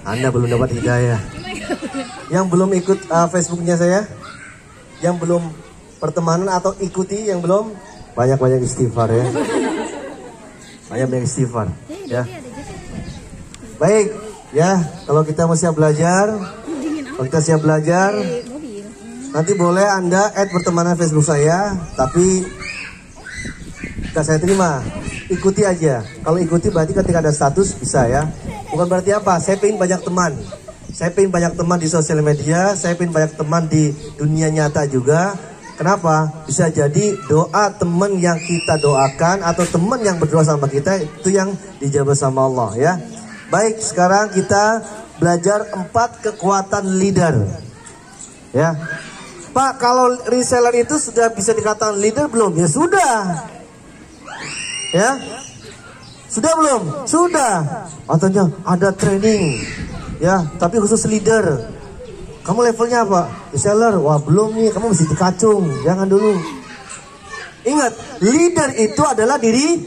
S1: Anda belum dapat hidayah. Yang belum ikut Facebooknya saya, yang belum pertemanan atau ikuti, yang belum, banyak-banyak istighfar ya. Banyak-banyak istighfar ya. Baik ya, kalau kita mau siap belajar, nanti boleh Anda add pertemanan Facebook saya, tapi gak saya terima. Ikuti aja. Kalau ikuti berarti ketika ada status bisa ya. Bukan berarti apa, saya pengen banyak teman. Saya pengen banyak teman di sosial media, saya pengen banyak teman di dunia nyata juga. Kenapa? Bisa jadi doa teman yang kita doakan atau teman yang berdoa sama kita itu yang dijawab sama Allah ya. Baik, sekarang kita belajar 4 kekuatan leader. Ya. Pak, kalau reseller itu sudah bisa dikatakan leader belum? Ya sudah. Ya. Sudah belum? Sudah. Katanya ada training. Ya, tapi khusus leader. Kamu levelnya apa? Reseller. Wah, belum nih, kamu mesti dikacung. Jangan dulu. Ingat, leader itu adalah diri.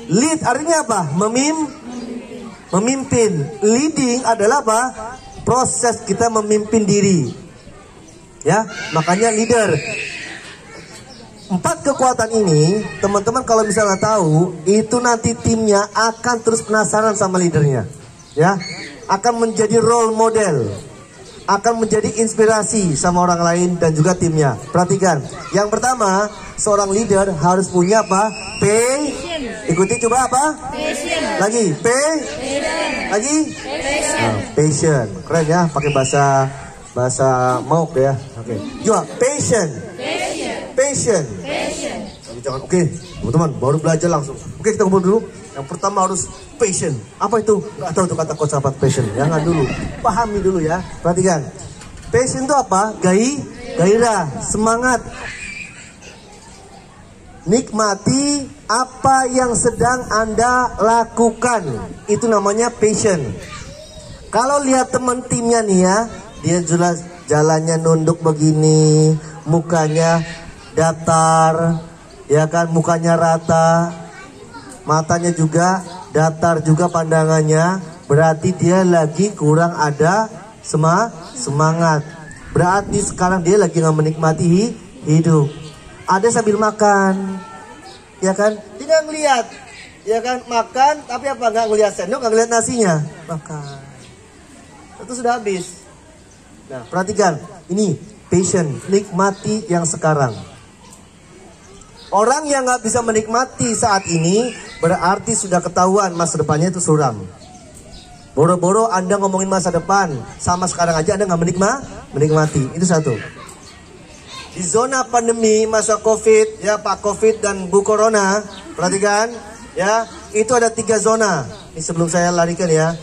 S1: Lead artinya apa? Memimpin. Leading adalah apa? Proses kita memimpin diri. Ya, makanya leader. 4 kekuatan ini, teman-teman kalau misalnya tahu, itu nanti timnya akan terus penasaran sama leadernya. Ya, akan menjadi role model, akan menjadi inspirasi sama orang lain dan juga timnya. Perhatikan, yang pertama, seorang leader harus punya apa? Ikuti coba apa?
S2: Passion.
S1: Lagi, lagi? Passion. Keren ya, pakai bahasa mauk ya. Oke. Juga passion. Jangan, oke, teman-teman baru belajar langsung. Oke, kita ngobrol dulu. Yang pertama harus passion. Apa itu? Gak tahu tuh kata coach apa passion. Jangan dulu, pahami dulu ya. Perhatikan, passion itu apa? Gairah, semangat. Nikmati apa yang sedang Anda lakukan. Itu namanya passion. Kalau lihat teman timnya nih ya, dia jelas jalannya nunduk begini, mukanya datar, ya kan, mukanya rata, matanya juga datar juga pandangannya, berarti dia lagi kurang ada semangat. Berarti sekarang dia lagi nggak menikmati hidup. Ada sambil makan, ya kan, tidak ngelihat, ya kan, makan tapi apa, nggak ngelihat sendok, nggak ngelihat nasinya, makan, itu sudah habis. Nah, perhatikan, ini passion, nikmati yang sekarang. Orang yang nggak bisa menikmati saat ini berarti sudah ketahuan masa depannya itu suram. Boro-boro Anda ngomongin masa depan, sama sekarang aja Anda nggak menikmati. Itu satu. Di zona pandemi masa COVID, ya Pak COVID dan Bu Corona, perhatikan, ya itu ada 3 zona. Ini sebelum saya larikan ya.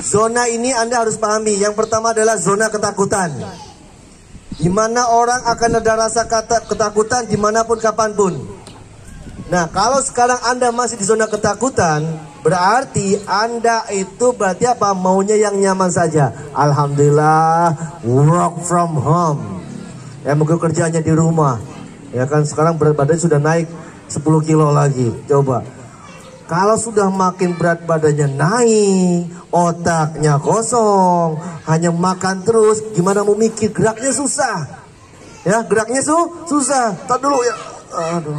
S1: Zona ini Anda harus pahami. Yang pertama adalah zona ketakutan, di mana orang akan ada rasa ketakutan dimanapun kapanpun. Nah, kalau sekarang Anda masih di zona ketakutan, berarti Anda itu berarti apa? Maunya yang nyaman saja. Alhamdulillah, work from home. Ya, mungkin kerjanya di rumah. Ya kan, sekarang berat badan sudah naik 10 kilo lagi. Coba. Kalau sudah makin berat badannya naik, otaknya kosong, hanya makan terus, gimana mau mikir, geraknya susah. Ya, geraknya susah. Tar dulu ya. Aduh.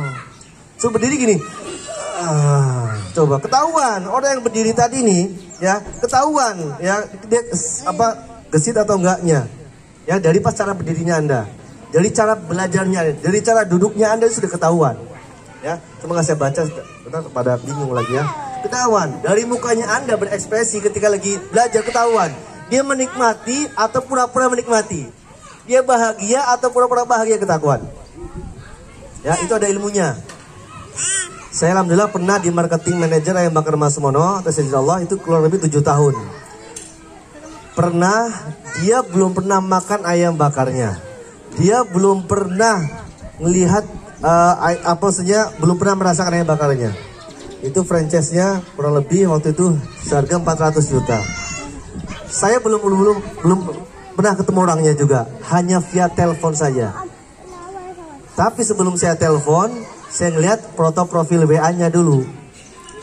S1: Coba berdiri gini. Coba ketahuan orang yang berdiri tadi nih, ya, ketahuan ya dia apa gesit atau enggaknya. Ya, dari pas cara berdirinya Anda, dari cara belajarnya, dari cara duduknya Anda sudah ketahuan. Ya, cuma nggak saya baca, benar pada bingung lagi ya. Ketahuan dari mukanya Anda berekspresi ketika lagi belajar, ketahuan dia menikmati atau pura-pura menikmati, dia bahagia atau pura-pura bahagia, ketahuan. Ya, itu ada ilmunya. Saya alhamdulillah pernah di marketing manager Ayam Bakar Mas Sumono atas izin Allah itu kurang lebih 7 tahun. Pernah dia belum pernah makan ayam bakarnya. Dia belum pernah melihat apa saja, belum pernah merasakan ayam bakarnya. Itu franchise-nya kurang lebih waktu itu seharga 400 juta. Saya belum pernah ketemu orangnya juga, hanya via telepon saja. Tapi sebelum saya telepon, saya ngeliat foto profil WA-nya dulu.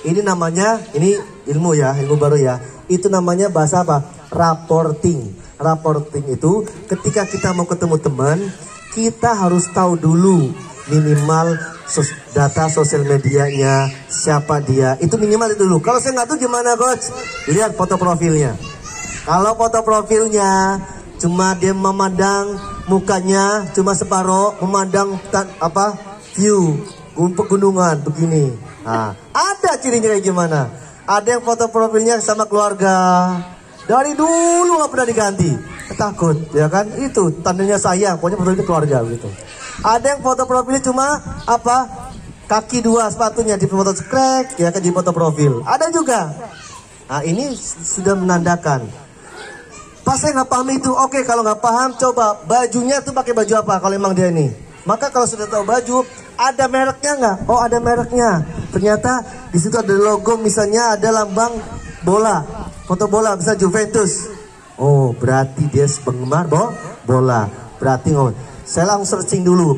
S1: Ini namanya, ini ilmu ya, ilmu baru ya. Itu namanya bahasa apa? Reporting. Reporting itu ketika kita mau ketemu teman, kita harus tahu dulu minimal data sosial medianya, siapa dia. Itu minimal itu dulu. Kalau saya nggak tahu gimana coach? Lihat foto profilnya. Kalau foto profilnya cuma dia memandang mukanya cuma separuh, memandang view pegunungan begini. Nah, ada cirinya kayak gimana? Ada yang foto profilnya sama keluarga. Dari dulu nggak pernah diganti. Takut, ya kan? Itu tandanya sayang. Pokoknya foto itu keluarga gitu. Ada yang foto profilnya cuma kaki 2 sepatunya di foto skrek, ya kan, di foto profil. Ada juga. Nah, ini sudah menandakan. Pas saya nggak paham itu, oke, kalau nggak paham coba bajunya tuh pakai baju apa kalau emang dia ini. Maka kalau sudah tahu baju, ada mereknya nggak? Oh, ada mereknya. Ternyata di situ ada logo, misalnya ada lambang bola, foto bola, bisa Juventus. Oh, berarti dia penggemar bola. Berarti saya langsung searching dulu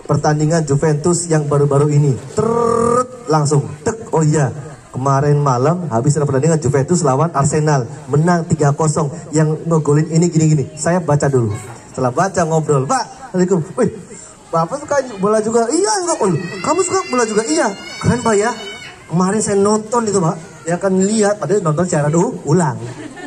S1: pertandingan Juventus yang baru-baru ini. Langsung tek. Oh iya, kemarin malam habis ada pertandingan Juventus lawan Arsenal, menang 3-0. Yang ngegolin ini gini-gini. Saya baca dulu. Setelah baca ngobrol, Pak, Assalamualaikum. Wih, Bapak suka bola juga? Iya, enggak. Oh, kamu suka bola juga? Iya. Keren Pak ya. Kemarin saya nonton itu Pak. Ya kan lihat, padahal nonton secara ulang.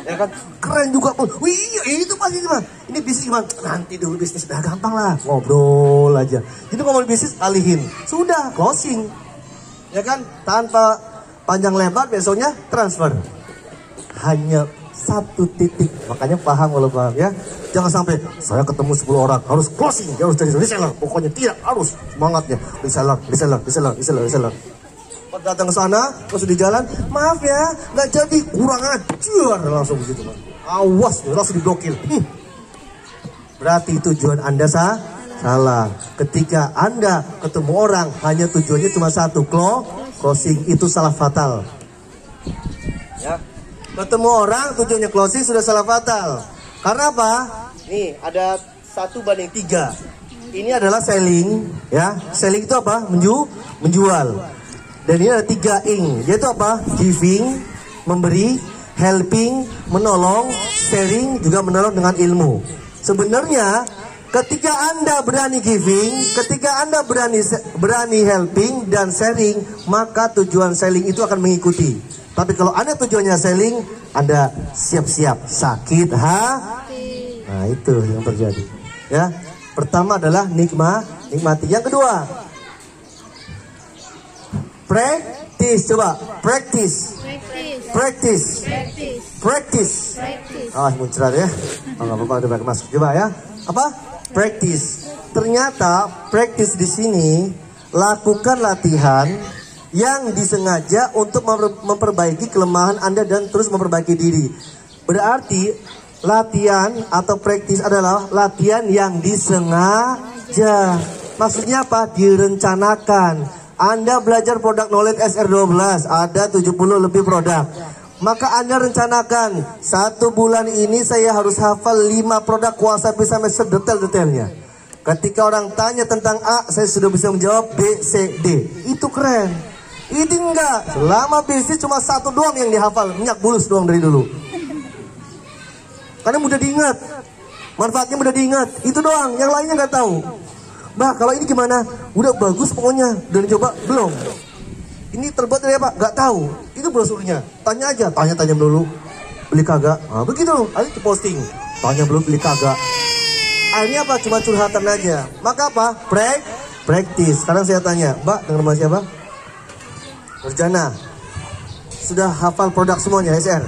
S1: Ya kan keren juga Pak. Wih, itu pasti gimana? Ini bisnis gimana? Nanti dulu bisnis udah gampang lah. Ngobrol aja. Jadi ngomongin bisnis alihin. Sudah closing. Ya kan tanpa panjang lebar, besoknya transfer. Hanya 1 titik. Makanya paham kalau paham ya. Jangan sampai saya ketemu 10 orang harus closing, harus jadi reseller. Pokoknya tidak, harus semangatnya reseller. Datang ke sana, terus di jalan, maaf ya, nggak jadi, kurang ajar, langsung begitu Pak. Awas, langsung diblokir. Berarti tujuan Anda salah. Ketika Anda ketemu orang hanya tujuannya cuma satu, closing, itu salah fatal. Ya. Ketemu orang tujuannya closing sudah salah fatal. Karena apa? Nih ada 1:3. Ini adalah selling, ya. Selling itu apa? Menjual. Dan ini ada 3 ing, yaitu apa? Giving, memberi, helping, menolong, sharing, juga menolong dengan ilmu. Sebenarnya ketika Anda berani giving, ketika Anda berani helping dan sharing, maka tujuan selling itu akan mengikuti. Tapi kalau Anda tujuannya selling, Anda siap-siap sakit hati. Nah, itu yang terjadi. Ya, pertama adalah nikmati. Yang kedua, coba practice. Muncrat ya. Nggak apa-apa, udah pakai masker. Coba ya. Apa? Practice. Ternyata practice di sini lakukan latihan yang disengaja untuk memperbaiki kelemahan Anda dan terus memperbaiki diri. Berarti latihan atau practice adalah latihan yang disengaja. Maksudnya apa? Direncanakan. Anda belajar produk knowledge SR12, ada 70 lebih produk. Maka Anda rencanakan 1 bulan ini saya harus hafal 5 produk, kuasai sampai sedetail-detailnya. Ketika orang tanya tentang A, saya sudah bisa menjawab B, C, D. Itu keren. Itu enggak. Selama bisnis cuma 1 doang yang dihafal, minyak bulus doang dari dulu. Karena mudah diingat. Manfaatnya mudah diingat. Itu doang, yang lainnya nggak tahu. Mbak, kalau ini gimana? Udah bagus pokoknya. Udah dicoba? Belum. Ini terbuat dari apa? Gak tahu. Itu brosurnya. Tanya aja. Tanya dulu. Beli kagak? Nah, begitu. Akhirnya posting. Tanya belum, beli kagak. Akhirnya apa? Cuma curhatan aja. Maka apa? Practice. Sekarang saya tanya, Mbak, dengan nama siapa? Nurjana. Sudah hafal produk semuanya, SR?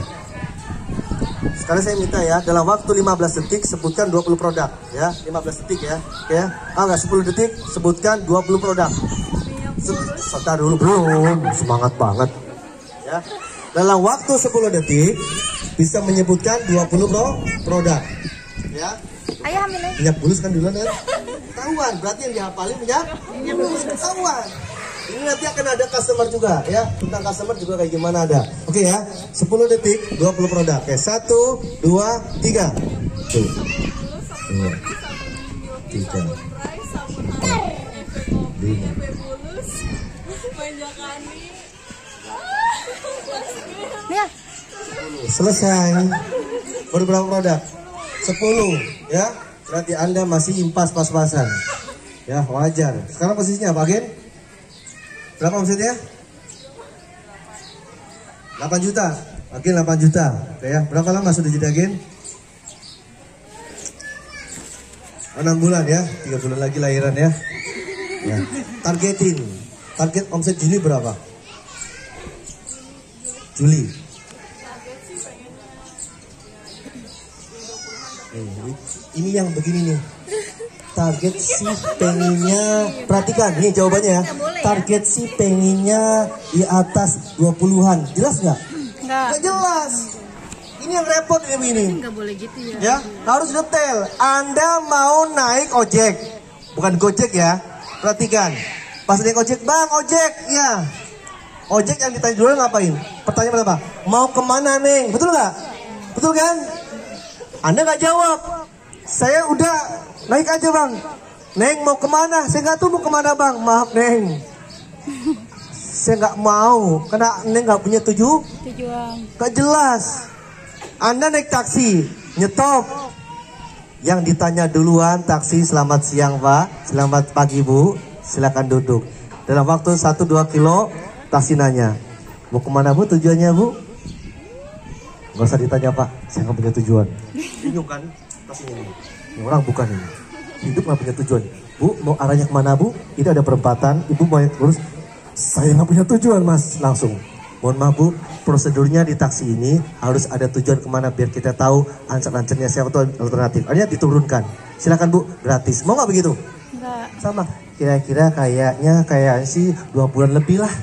S1: Sekarang saya minta ya, dalam waktu 15 detik sebutkan 20 produk ya, 15 detik ya. Oke ya. 10 detik sebutkan 20 produk. Sebentar dulu, belum. Semangat banget. Ya. Dalam waktu 10 detik bisa menyebutkan 20 produk. Ya.
S2: Ayah ambil aja.
S1: Minyak bulus kan duluan kan? Ketahuan, berarti yang dihafalin minyak bulus ketahuan. Ini nanti akan ada customer juga ya. Tentang customer juga kayak gimana ada. Oke ya. 10 detik 20 produk. Oke, 1 2 3. Tuh. 2 3 5.
S2: Nih.
S1: Selesai. Baru berapa produk? 10 ya. Berarti Anda masih impas pas-pasan. Ya, wajar. Sekarang posisinya apa, Gen? Berapa omsetnya? 8 juta. Oke, 8 juta. Oke ya. Berapa lama sudah jadi Gen? 6 bulan ya. 3 bulan lagi lahiran ya. Ya. Targetin. Target omset Juli berapa? Juli. Ini yang begini nih. Target si pengennya, perhatikan nih jawabannya ya. Target si pengennya di atas 20-an. Jelas nggak? Nggak jelas. Ini yang repot ini begini.
S2: Nggak boleh gitu ya.
S1: Ya, harus detail. Anda mau naik ojek, bukan Gojek ya. Perhatikan. Pas naik ojek, bang ojek, ya. Ojek yang ditanya dulu ngapain? Pertanyaan apa? Mau kemana neng? Betul nggak? Betul kan? Anda nggak jawab. Saya udah naik aja bang. Neng mau kemana? Saya nggak tahu mau kemana bang. Maaf neng. Saya nggak mau. Karena neng nggak punya tujuan. Nggak jelas. Anda naik taksi, nyetop. Yang ditanya duluan taksi, selamat siang pak, selamat pagi bu, silakan duduk. Dalam waktu 1-2 kilo, taksi nanya, mau kemana bu, tujuannya bu? Gak usah ditanya pak, saya nggak punya tujuan. Bingung kan? Taksinya ini orang bukan ini. Hidup nggak punya tujuan. Bu, mau arahnya kemana bu? Ini ada perempatan, ibu mau yang lurus. Saya nggak punya tujuan mas, langsung. Mohon maaf bu, prosedurnya di taksi ini harus ada tujuan kemana biar kita tahu ansur-ansurnya siapa tuh alternatif. Artinya diturunkan. Silakan bu, gratis. Mau nggak begitu?
S2: Enggak.
S1: Sama. Kira-kira kayak sih 2 bulan lebih lah.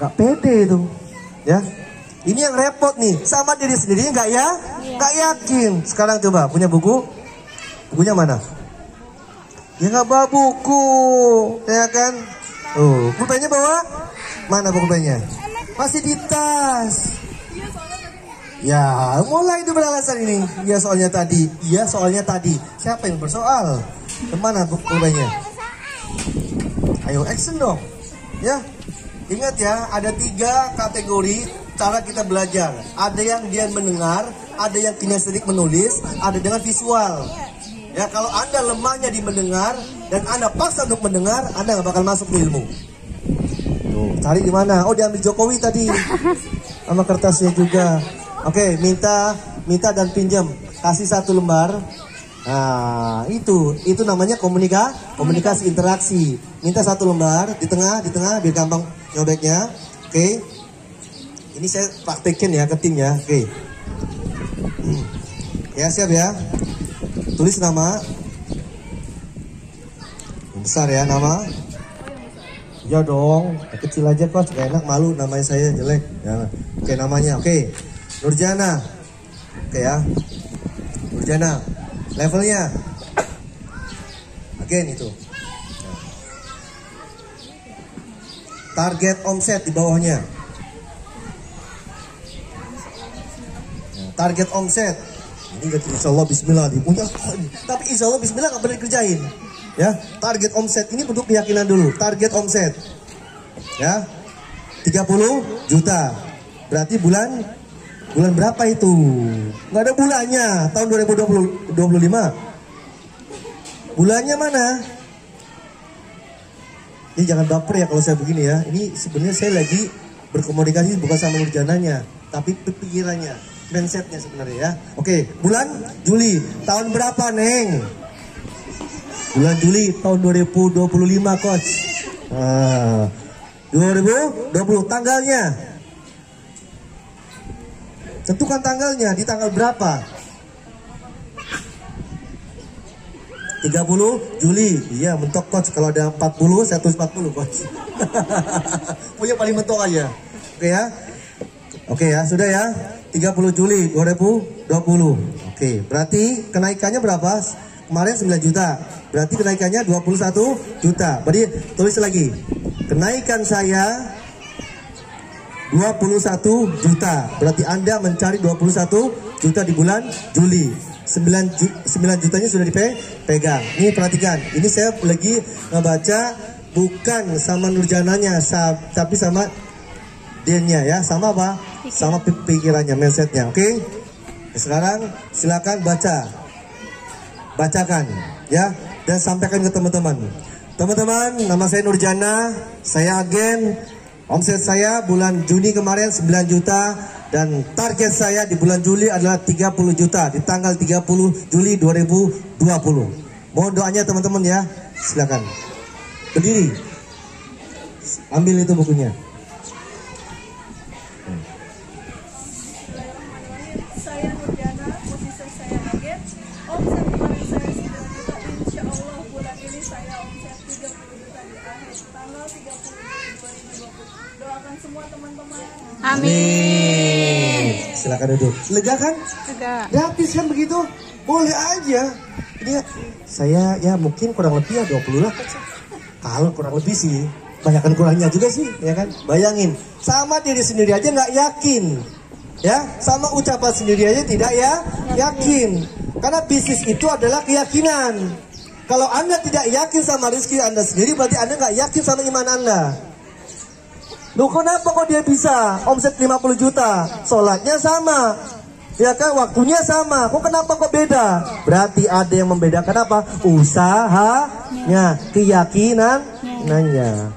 S1: Gak pede itu, ya. Ini yang repot nih. Sama diri sendiri nggak ya? Nggak yakin. Sekarang coba punya buku? Bukunya mana? Ya nggak bawa buku, ya kan? Oh, pulpennya bawa? Mana buku pulpennya? Masih di tas. Ya, mulai itu beralasan ini. Iya soalnya tadi. Iya soalnya tadi. Siapa yang bersoal? Kemana buku pulpennya? Ayo action dong. Ya. Ingat ya, ada 3 kategori cara kita belajar. Ada yang dia mendengar, ada yang kinestetik menulis, ada dengan visual. Ya, kalau Anda lemahnya di mendengar dan Anda paksa untuk mendengar, Anda nggak bakal masuk di ilmu. Tuh, cari di mana? Oh, diambil Jokowi tadi. Sama kertasnya juga. Oke, minta dan pinjam. Kasih 1 lembar. Nah, itu namanya komunikasi interaksi. Minta 1 lembar di tengah biar gampang nyobeknya. Oke. Ini saya praktekin ya ke tim ya. Oke. Ya, siap ya. Tulis nama. Besar ya nama. Ya dong, kecil aja kok, gak enak, malu namanya saya jelek. Ya. Oke, namanya. Oke. Nurjana. Oke ya. Nurjana. Levelnya. Again itu. Target omset di bawahnya. Target omset. Ini insya Allah bismillah dipunya. Tapi insya Allah bismillah gak pernah dikerjain. Ya, target omset ini bentuk keyakinan dulu. Target omset. Ya. 30 juta. Berarti bulan berapa itu? Nggak ada bulannya. Tahun 2025. Bulannya mana? Ini jangan baper ya kalau saya begini ya. Ini sebenarnya saya lagi berkomunikasi bukan sama Nurjananya, tapi pikirannya, mindsetnya sebenarnya ya. Oke, bulan Juli. Tahun berapa, Neng? Bulan Juli tahun 2025, coach. 2020 tanggalnya. Tentukan tanggalnya, di tanggal berapa? 30 Juli. Iya, mentok coach. Kalau ada 40, 140 coach. Punya paling mentok aja. Oke ya. Oke ya, sudah ya. 30 Juli 2020. Oke, berarti kenaikannya berapa? Kemarin 9 juta. Berarti kenaikannya 21 juta. Berarti tulis lagi. Kenaikan saya 21 juta. Berarti Anda mencari 21 juta di bulan Juli. 9 jutanya sudah dipegang. Ini perhatikan. Ini saya lagi ngebaca bukan sama Nurjananya, tapi sama Dennya ya. Sama apa? Sama pikirannya, mindsetnya. Oke. Sekarang silakan bacakan ya, dan sampaikan ke teman-teman. Teman-teman, nama saya Nurjana, saya agen. Omset saya bulan Juni kemarin 9 juta dan target saya di bulan Juli adalah 30 juta di tanggal 30 Juli 2020. Mohon doanya teman-teman ya. Silakan. Berdiri. Ambil itu bukunya.
S3: Saya Nurjana, posisi saya agen. Omset kemarin saya 9 juta. Insya Allah bulan ini saya omset 30 juta di akhir tanggal 30 Juli 2020. Doakan semua teman-teman.
S2: Amin.
S1: Silakan duduk. Lega kan?
S2: Lega.
S1: Gratis kan begitu? Boleh aja. Ini saya ya mungkin kurang lebih ya 20 lah. Kalau kurang lebih sih, banyakkan kurangnya juga sih, ya kan? Bayangin, sama diri sendiri aja nggak yakin. Ya, sama ucapan sendiri aja tidak yakin. Karena bisnis itu adalah keyakinan. Kalau Anda tidak yakin sama rezeki Anda sendiri, berarti Anda nggak yakin sama iman Anda. Loh, kenapa kok dia bisa omset 50 juta? Sholatnya sama, ya kan? Waktunya sama. Kok kenapa kok beda? Berarti ada yang membedakan apa? Usahanya, keyakinannya.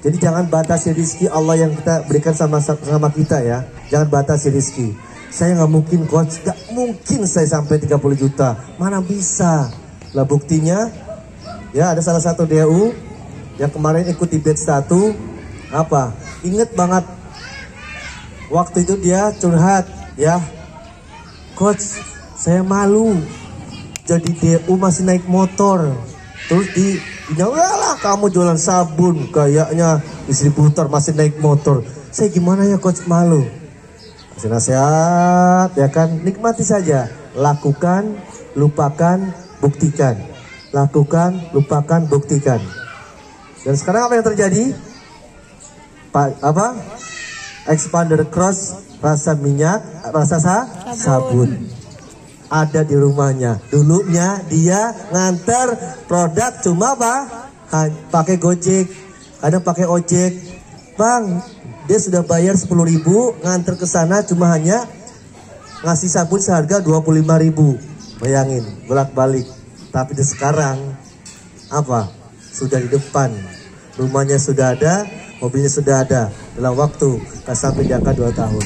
S1: Jadi jangan batasi rezeki Allah yang kita berikan sama kita ya. Jangan batasi rezeki. Saya nggak mungkin coach, nggak mungkin saya sampai 30 juta. Mana bisa? Lah buktinya, ya ada salah satu DU yang kemarin ikut di batch 1. Apa? Ingat banget waktu itu dia curhat ya, coach saya malu jadi DU masih naik motor. Terus lah kamu jualan sabun kayaknya distributor masih naik motor. Saya gimana ya coach, malu. Kasih nasihat ya kan, nikmati saja. Lakukan, lupakan, buktikan. Lakukan, lupakan, buktikan. Dan sekarang apa yang terjadi? Expander cross rasa minyak, rasa sabun ada di rumahnya. Dulunya dia nganter produk cuma pakai Gojek, kadang pakai ojek. Bang, dia sudah bayar 10.000, nganter ke sana cuma hanya ngasih sabun seharga 25.000. Bayangin, bolak-balik. Tapi di sekarang sudah di depan, rumahnya sudah ada, mobilnya sudah ada. Dalam waktu tak sampai di angka 2 tahun.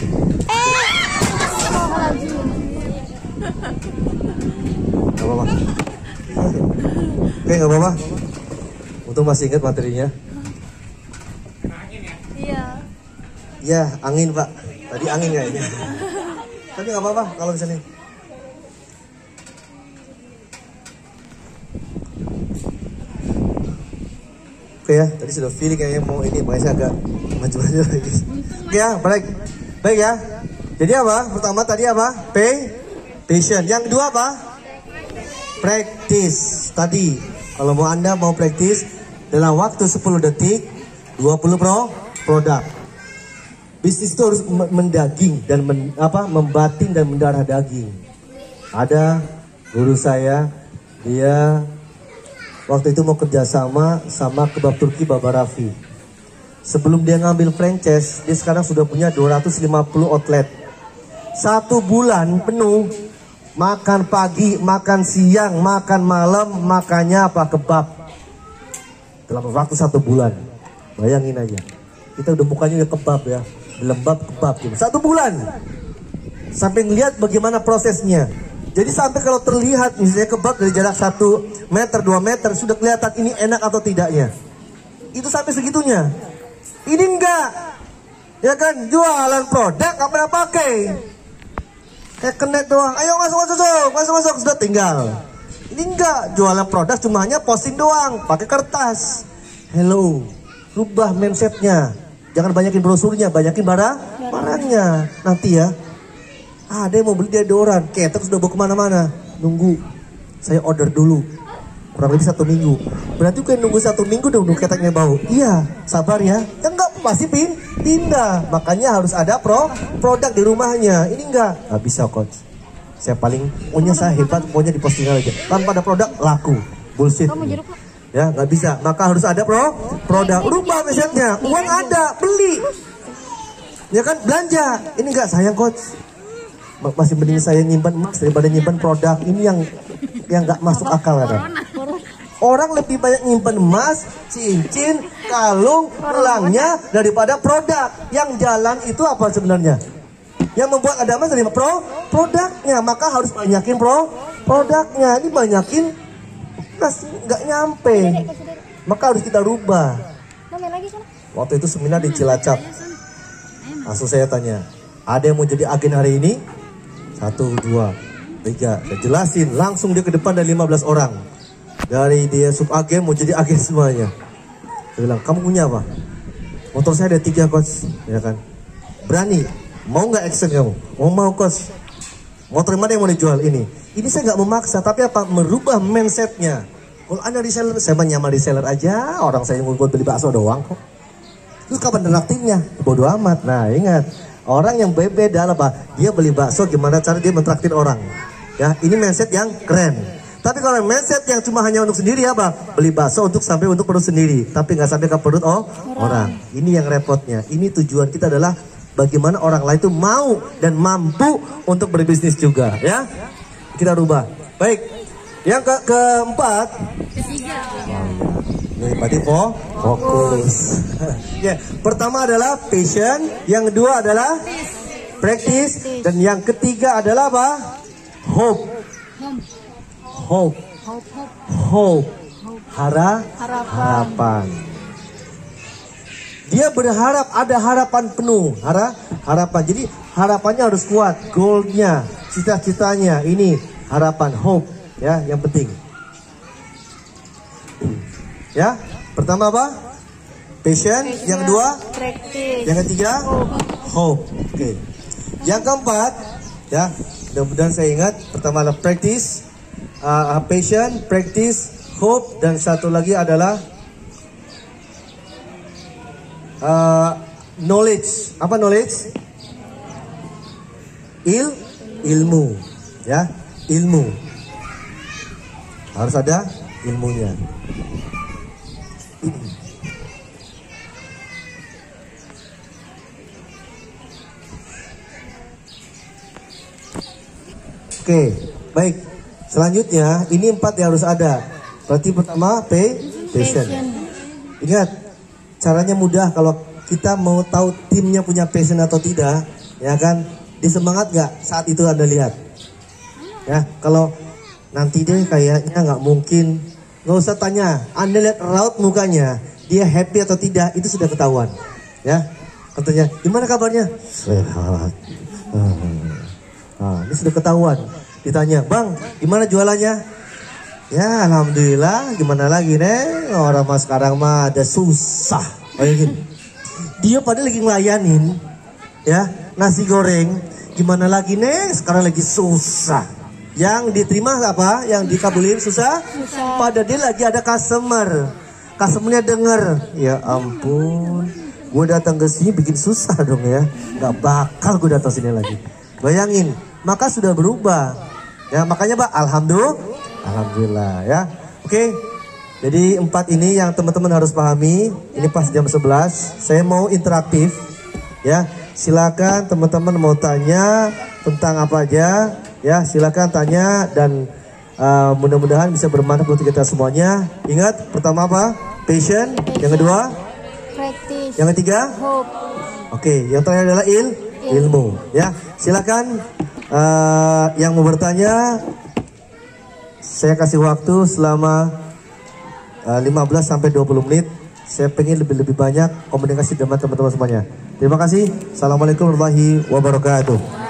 S1: Gak apa-apa. Oke, gak apa-apa. Untung masih ingat materinya.
S2: Iya.
S1: Iya, angin pak. Tadi angin kayaknya. Tapi gak apa-apa kalau misalnya. Oke ya, tadi sudah feeling kayaknya mau ini, makanya saya agak maju-maju lagi. Oke ya, baik ya. Jadi apa? Pertama tadi apa? Passion. Yang kedua apa? Practice. Tadi kalau Anda mau practice dalam waktu 10 detik 20 produk. Bisnis itu harus mendaging dan membatin dan mendarah daging. Ada guru saya, dia waktu itu mau kerjasama sama kebab Turki Baba Raffi. Sebelum dia ngambil franchise, dia sekarang sudah punya 250 outlet. 1 bulan penuh, makan pagi, makan siang, makan malam, makannya kebab. Dalam waktu 1 bulan. Bayangin aja. Kita udah mukanya udah kebab ya. Lembab kebab gitu. 1 bulan. Sampai ngeliat bagaimana prosesnya. Jadi sampai kalau terlihat misalnya kebab dari jarak 1 meter, 2 meter, sudah kelihatan ini enak atau tidaknya. Itu sampai segitunya. Ini enggak. Ya kan, jualan produk gak pernah pakai. Kayak connect doang. Ayo masuk, sudah tinggal. Ini enggak, jualan produk cuma hanya posting doang, pakai kertas. Hello, rubah mindsetnya. Jangan banyakin brosurnya, banyakin barangnya. Nanti ya, ada yang mau beli deodoran, ketek sudah bawa kemana-mana. Nunggu, saya order dulu. Kurang lebih 1 minggu. Berarti kan nunggu 1 minggu dong keteknya bau. Iya, sabar ya. Ya enggak, pasti pindah. Makanya harus ada produk di rumahnya. Ini enggak bisa coach. Saya paling punya saya hebat, pokoknya di postingan aja. Tanpa ada produk, laku. Bullshit. Ya, nggak bisa. Maka harus ada produk. Rubah mindsetnya. Uang ada, beli. Ya kan, belanja. Ini enggak, sayang coach. Masih mending saya nyimpan emas daripada nyimpan produk. Ini yang nggak masuk akal kan. Orang lebih banyak nyimpan emas, cincin, kalung, gelangnya daripada produk. Yang jalan itu apa sebenarnya? Yang membuat ada emas dari produknya. Maka harus banyakin produknya. Ini banyakin nggak nyampe. Maka harus kita rubah. Waktu itu seminar di Cilacap, langsung saya tanya, ada yang mau jadi agen hari ini? 1, 2, 3. Saya jelasin, langsung dia ke depan dari 15 orang. Dari dia sub agen mau jadi agen semuanya. Dia bilang, kamu punya apa? Motor saya ada 3 coach, ya kan? Berani? Mau nggak action kamu? Mau coach? Motor mana yang mau dijual ini? Ini saya nggak memaksa, tapi apa? Merubah mindsetnya. Kalau Anda reseller, saya menyamar reseller aja. Orang saya mau buat beli bakso doang kok. Terus kapan traktirnya? Bodoh amat. Nah ingat, orang yang beda apa? Dia beli bakso, gimana cara dia mentraktir orang? Ya, ini mindset yang keren. Tapi kalau mindset yang cuma hanya untuk sendiri apa? Beli bakso sampai untuk perut sendiri, tapi nggak sampai ke perut orang. Ini yang repotnya. Ini tujuan kita adalah bagaimana orang lain itu mau dan mampu untuk berbisnis juga, ya. Kita rubah. Baik. Yang keempat. Ini berarti fokus. Ya, pertama adalah passion, yang kedua adalah practice, dan yang ketiga adalah apa? Hope. Harapan. Dia berharap, ada harapan penuh, harapan. Jadi harapannya harus kuat, goalnya, cita-citanya. Ini harapan, hope, ya, yang penting. Ya, pertama apa? Passion. Yang kedua, practice. Yang ketiga, hope. Oke. Yang keempat, ya, mudah-mudahan saya ingat. Pertama adalah practice. Passion, practice, hope, dan satu lagi adalah knowledge. Apa knowledge? Ilmu, ya, ilmu. Harus ada ilmunya. Oke, baik. Selanjutnya, ini 4 yang harus ada. Berarti pertama, passion. Ingat, caranya mudah kalau kita mau tahu timnya punya passion atau tidak, ya kan? Disemangat nggak saat itu Anda lihat? Ya, kalau nanti deh kayaknya nggak mungkin, nggak usah tanya. Anda lihat raut mukanya, dia happy atau tidak, itu sudah ketahuan. Ya, katanya, gimana kabarnya? Sehat. Ini sudah ketahuan. Ditanya, bang, gimana jualannya? Ya, alhamdulillah. Gimana lagi, nih? Orang mah sekarang mah ada susah. Bayangin. Dia padahal lagi ngelayanin, ya, nasi goreng. Gimana lagi, nih? Sekarang lagi susah. Yang diterima apa? Yang dikabulin susah? Padahal dia lagi ada customer. Customernya denger. Ya ampun. Gue datang ke sini bikin susah dong ya. Gak bakal gue datang sini lagi. Bayangin. Maka sudah berubah. Ya, makanya Pak, alhamdulillah ya. Oke. Jadi 4 ini yang teman-teman harus pahami. Ini pas jam 11. Saya mau interaktif. Ya, silakan teman-teman mau tanya tentang apa aja. Ya, silakan tanya dan mudah-mudahan bisa bermanfaat untuk kita semuanya. Ingat, pertama apa? Passion. Yang kedua?
S2: Practice.
S1: Yang ketiga?
S2: Hope.
S1: Oke, yang terakhir adalah ilmu. Ya, silakan. Yang mau bertanya, saya kasih waktu selama 15 sampai 20 menit. Saya pengen lebih banyak komunikasi dengan teman-teman semuanya. Terima kasih. Assalamualaikum warahmatullahi wabarakatuh.